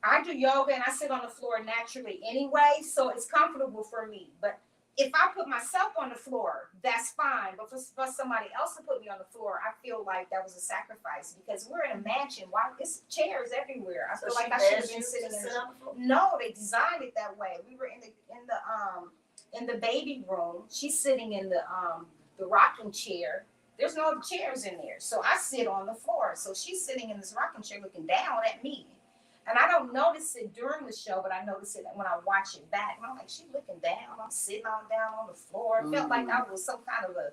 I do yoga, and I sit on the floor naturally anyway, so it's comfortable for me. But if I put myself on the floor, that's fine. But for somebody else to put me on the floor, I feel like that was a sacrifice, because we're in a mansion. Why? It's chairs everywhere. I feel like I should have been sitting in the. No, they designed it that way. We were in the baby room. She's sitting in the rocking chair. There's no other chairs in there, so I sit on the floor. So she's sitting in this rocking chair looking down at me. And I don't notice it during the show, but I notice it when I watch it back. And I'm like, she's looking down. I'm sitting down on the floor. It felt like I was some kind of a,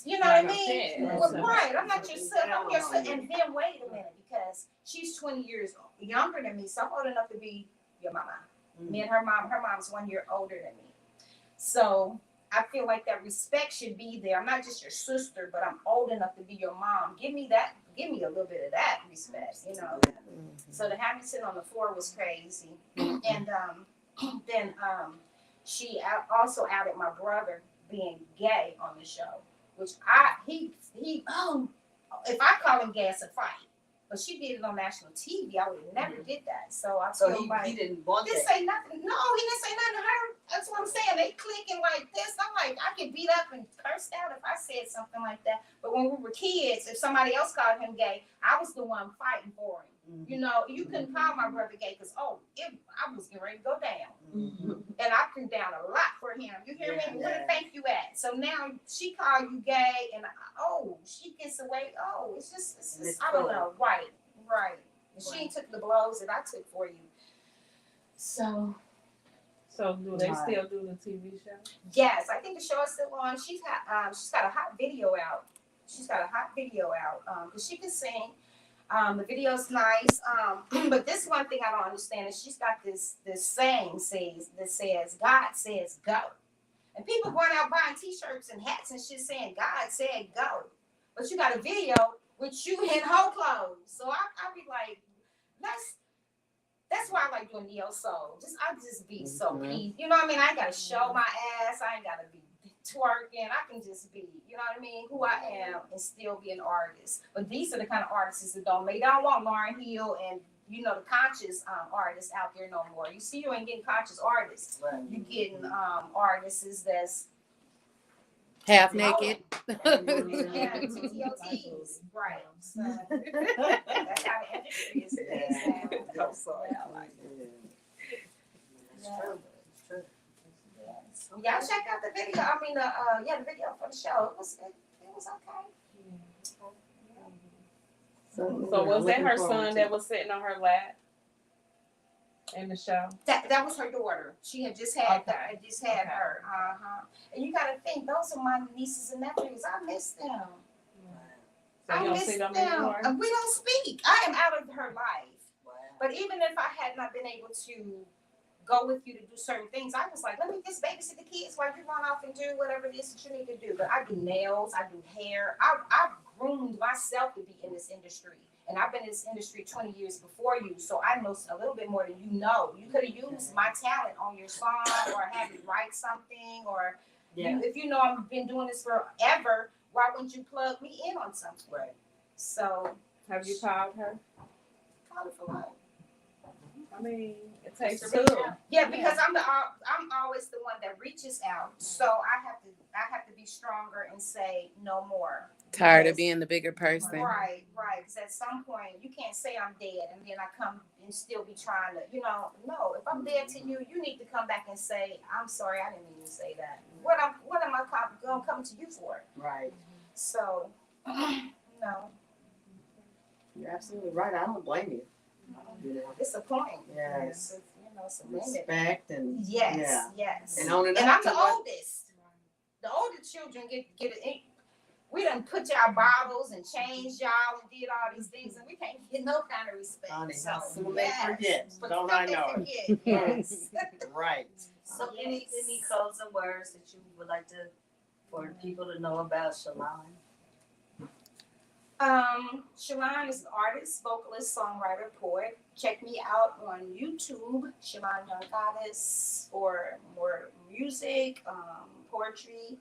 you know what I mean? Right. I'm not your son. I'm your son. And then wait a minute, because she's 20 years younger than me, so I'm old enough to be your mama. Mm-hmm. Me and her mom's 1 year older than me. So I feel like that respect should be there. I'm not just your sister, but I'm old enough to be your mom. Give me a little bit of that respect, you know. Mm-hmm. So to have me sit on the floor was crazy. And then she also outed my brother being gay on the show, which if I call him gay, it's a fight. But she did it on national TV. I would have never did that. So he didn't want that. Say nothing. No, he didn't say nothing to her. That's what I'm saying. They clicking like this. I'm like, I could beat up and curse out if I said something like that. But when we were kids, if somebody else called him gay, I was the one fighting for him. Mm-hmm. You know, you couldn't call my brother gay because I was getting ready to go down. Mm-hmm. And I threw down a lot for him. You hear me? Where the thank you at? So now she called you gay, and she gets away. It's just I don't know. Right. And she took the blows that I took for you. So do they still do the TV show? Yes, I think the show is still on. She's got a hot video out. Because she can sing. The video's nice. But this one thing I don't understand is she's got this saying that says God says go. And people going out buying t-shirts and hats and shit saying God said go. But you got a video with you in whole clothes. So I be like, that's why I like doing neo soul. I just be so peace. You know what I mean? I ain't gotta show my ass. I ain't gotta be twerking. I can just be, you know what I mean, who I am and still be an artist. But these are the kind of artists that don't make. I don't want Lauryn Hill and the conscious artists out there no more. You see, you ain't getting conscious artists. Right. You getting artists that's Half naked. yeah, TTOTs, right? So that's how the industry is now. I'm sorry. Yeah, like, It's true. It's true. y'all check out the video. I mean, the video for the show. It was okay. So was that her son that was sitting on her lap in the show? That was her daughter. She had just had her. And you gotta think, those are my nieces and nephews. I miss them. So you don't see them anymore? We don't speak. I am out of her life. Wow. But even if I had not been able to go with you to do certain things, I was like, let me just babysit the kids while you run off and do whatever it is that you need to do. But I do nails, I do hair. I've groomed myself to be in this industry. And I've been in this industry 20 years before you, so I know a little bit more than you know. You could have used my talent on your song or have me write something, or if you know I've been doing this forever, why wouldn't you plug me in on something? Right. So Have you called her? call it for what? I mean, it takes To reach two. out. Yeah, because I'm always the one that reaches out. So I have to be stronger and say no more. Tired of being the bigger person. Right. Because at some point you can't say I'm dead and then I come and still be trying to, no. If I'm dead to you, you need to come back and say, I'm sorry, I didn't mean to say that. What am I gonna come to you for? Right. So, no, You're absolutely right. I don't blame you. it's a point. Yes. It's a limit. Respect and Yes. and owning And up I'm to the what- oldest. The older children get it. We done put y'all bottles and changed y'all and did all these things, and we can't get no kind of respect. Honey, So, how soon they forget. But Don't soon I they know it? forget, yes. Right. So any closing words that you would like to for people to know about Sharon? Sharon is an artist, vocalist, songwriter, poet. Check me out on YouTube, Sharon Young Goddess, for more music, poetry.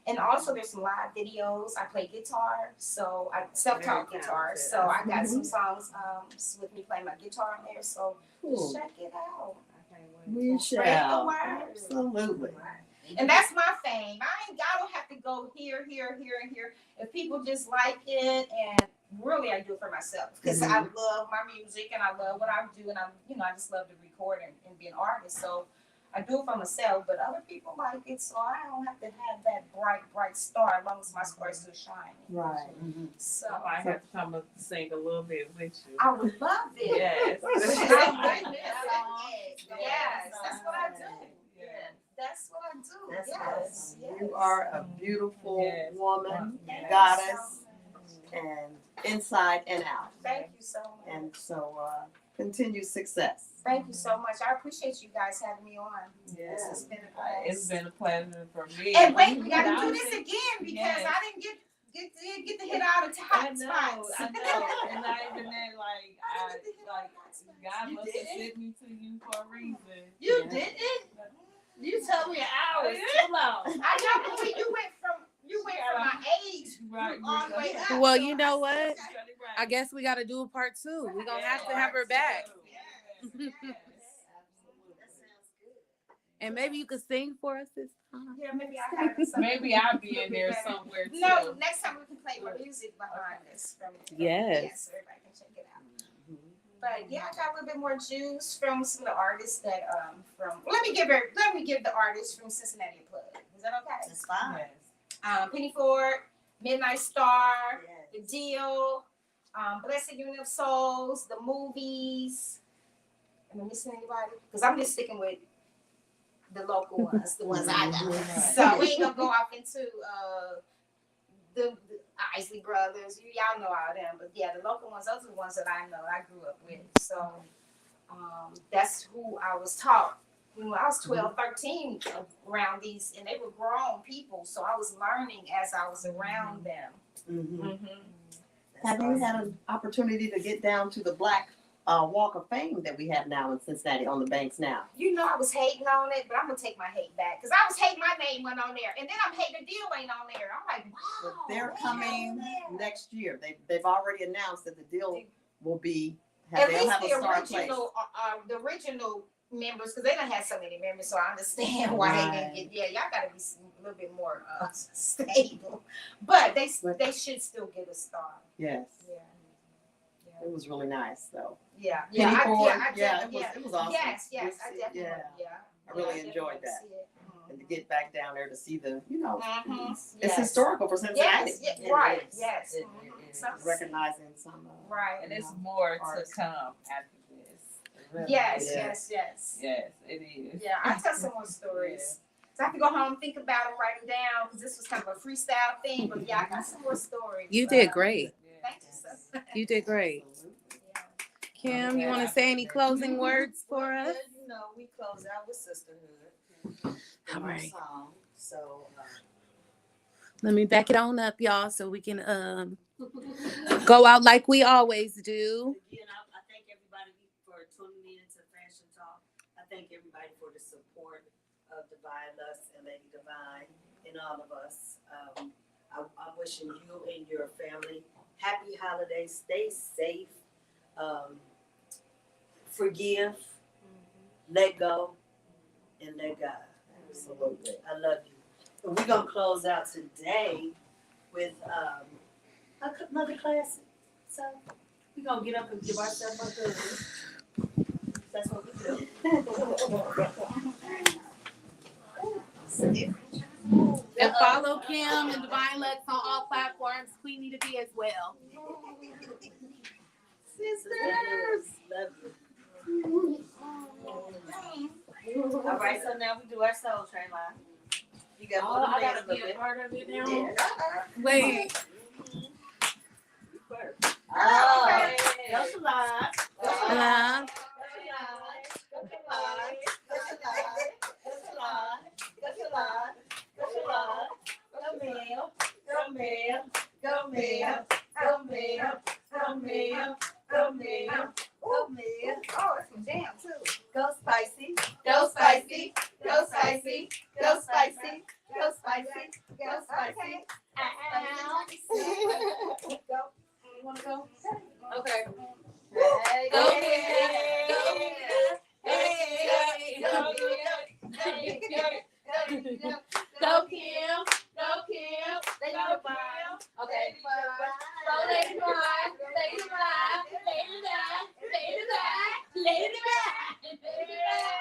And also there's some live videos. I play guitar, so I self-taught guitar. So I got some songs with me playing my guitar on there. So Cool. check it out. We Spread the shall. word. Absolutely. And that's my fame. I don't have to go here, and here. If people just like it, and really I do it for myself because I love my music and I love what I do, and I just love to record and be an artist. So I do it for myself, but other people like it, so I don't have to have that bright star as long as my star is still shining. Right. So I might have to come and sing a little bit with you. I would love it. Yes. Yes, that's what I do. Yeah. That's what I do. That's Yes. You are a beautiful Yes. woman, Yes. goddess, and inside and out. Thank you so much. And so, continued success. Thank you so much. I appreciate you guys having me on. Yes. It's been a blast. It's been a pleasure for me. And wait, we gotta do I this think- again because Yes. I didn't get to hit all the I hot know, spots. and not even that, like, God You must have did? sent me to you for a reason. You did it. You told me an hour. It's too long. I know, but you went from my age Right. all the way up. Well, so you know I what? said, I guess we got to do a part 2. We're going to have to have her back. Yes. That sounds good. And maybe you could sing for us this time. Yeah, maybe I have something. Maybe I'll be in there somewhere too. No, next time we can play more music behind this. Yes. So everybody can check it out. But yeah, I got a little bit more juice from some of the artists that let me give the artists from Cincinnati a plug. Is that okay? It's fine. Yes. Penny Ford, Midnight Star, Yes. The Deal, Blessed Union of Souls, the movies. Am I missing anybody? Because I'm just sticking with the local ones, the ones I know. So we ain't gonna go off into the Isley Brothers. Y'all know all them, but yeah, the local ones, those are the ones that I know, I grew up with. So that's who I was taught. When I was 12, 13 around these, and they were grown people, so I was learning as I was around them. Mm-hmm. Mm-hmm. Have you had an opportunity to get down to the Black Walk of Fame that we have now in Cincinnati on the banks now. You know, I was hating on it, but I'm gonna take my hate back because I was hating my name went on there, and then I'm hating the deal ain't on there. I'm like, But wow. they're coming next year. They've already announced that the deal will be. At They'll least have a the star place. the original members, because they don't have so many members, so I understand why they didn't get. Yeah, y'all gotta be a little bit more stable, but they should still get a star. Yes. Yeah. It was really nice though. Yeah, Penny yeah, Ford, it was awesome. Yes, I definitely, I really enjoyed that. And to get back down there to see the, it's Yes. historical for Cincinnati. Yes, It right, is. yes. It is. Recognizing some. Right. And it's more arts. to come after this. It really Yes, is. yes. Yes, it is. Yeah, I tell some more stories. So I have to go home, think about them, write them down, because this was kind of a freestyle thing. But yeah, I got some more stories. You did great. Thank you so much. You did great. Yeah. Kim, you want to say any closing words for us? You know, we close out with sisterhood. All right. Song. So, Let me back it on up, y'all, so we can go out like we always do. again, I thank everybody for tuning in to Fashion Talk. I thank everybody for the support of Divine Lust and Lady Devine and all of us. I'm wishing you and your family happy holidays. Stay safe. Forgive. Let go. And let God. Absolutely. I love you. And we're gonna close out today with another classic. So we're gonna get up and give ourselves a hug. That's what we do. And follow Kim and Divine Lux on all platforms. Queen Need to Be as well. Sisters. Love you. All right, so now we do our soul train line. You got Oh, I gotta a be a bit. part of it now. Wait. Oh, go to live. Hello. Oh, that's some jam too. Go spicy, go spicy, go spicy, go spicy, go spicy, go spicy. Go. You wanna go? Okay. Hey, Go hey, ahead. hey, Go go, Go Kim. Go Kim. Lady Devine. Okay. Go Lady Devine. Lady Devine. Lady Devine. Lady Devine. Lady Devine.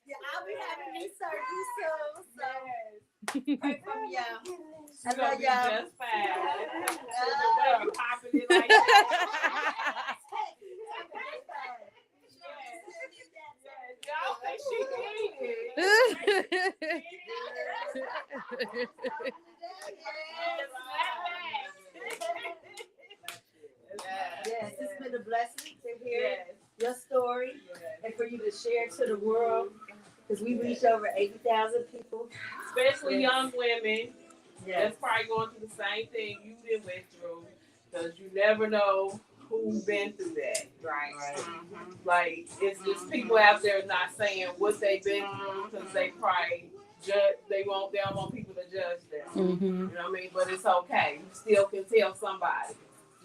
Yeah, I'll be having these surgeries soon, so pray for me, y'all. I It's gonna love be y'all. just fine. We're popping it like that. Y'all think she did it. Yes, it's been a blessing to hear your story and for you to share it to the world, because we reached over 80,000 people. Especially young women Yes. that's probably going through the same thing you did went through, because you never know who's been through that. Right. Like, it's just people out there not saying what they've been through because they probably judge. They don't want people to judge them. Mm-hmm. You know what I mean? But it's okay. You still can tell somebody.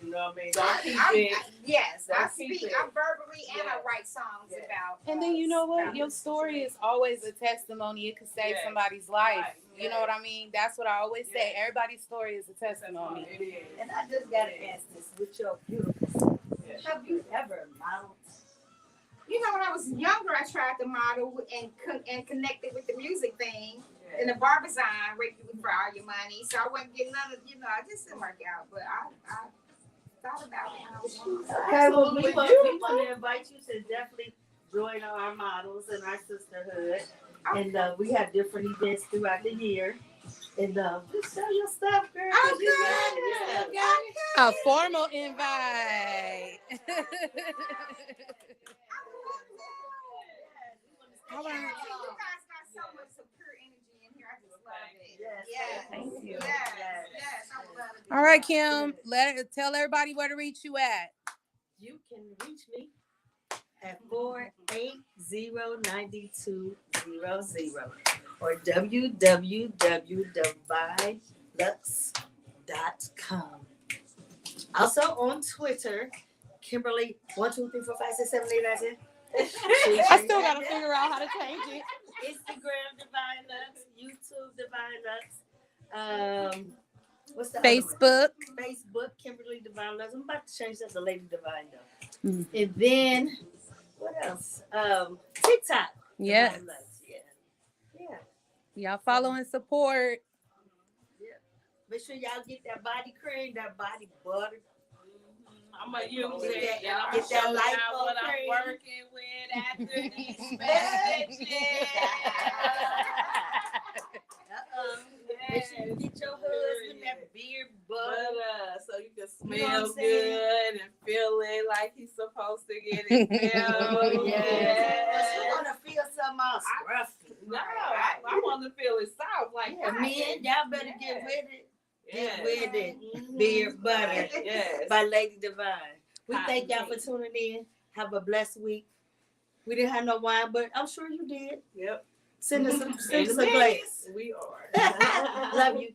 You know what I mean? Don't keep it. Yes, I Don't keep speak. it. I verbally and I Yes. write songs Yes. about. And then you know what? about Your this story situation. is always a testimony. It could save Yes. somebody's life. Right. You know what I mean? That's what I always say. Yes. Everybody's story is a testimony. It is. And I just got to ask this with your beautiful self. Yes. Have you ever modeled? You know, when I was younger, I tried to model and connected with the music thing. In the Barbizon, rape you for all your money. So I wasn't getting none of, I just didn't work out. But I thought about it when I was younger. Okay, well, we Absolutely. want to invite you to definitely join our models and our sisterhood. And we have different events throughout the year. And just show your stuff, girl. Oh, You got it. You got it. A formal invite. You guys got so much superior Yes. Thank you. Yes. I'm glad to be All right, here. Kim. Tell everybody where to reach you at. You can reach me at 480-9200 or www.divinelux.com. Also on Twitter, Kimberly 123456789. I still gotta figure out how to change it. Instagram Divine Lux, YouTube Divine Lux. What's the Facebook. other one? Facebook Kimberly Divine Lux. I'm about to change that to Lady Devine though. Mm. And then what else? TikTok. Yes. Divine Lux. Yeah. Y'all follow and support. Make sure y'all get that body cream, that body butter. I'm gonna use Get it. that- And I'm get that showing lipo y'all what I'm cream. working with after these messages. Make sure you get your husband that beard butter. So you can You know what smell I'm saying? good and feel it like he's supposed to get it. Yes. You want to feel something all scruffy. No, I want to feel it soft like Yeah, men, y'all better get with it. Get with it. Beard butter Yes. by Lady Devine. We Cotton thank y'all for candy. tuning in. Have a blessed week. We didn't have no wine, but I'm sure you did. Yep. Send us a In the glass. mix, we are. Love you.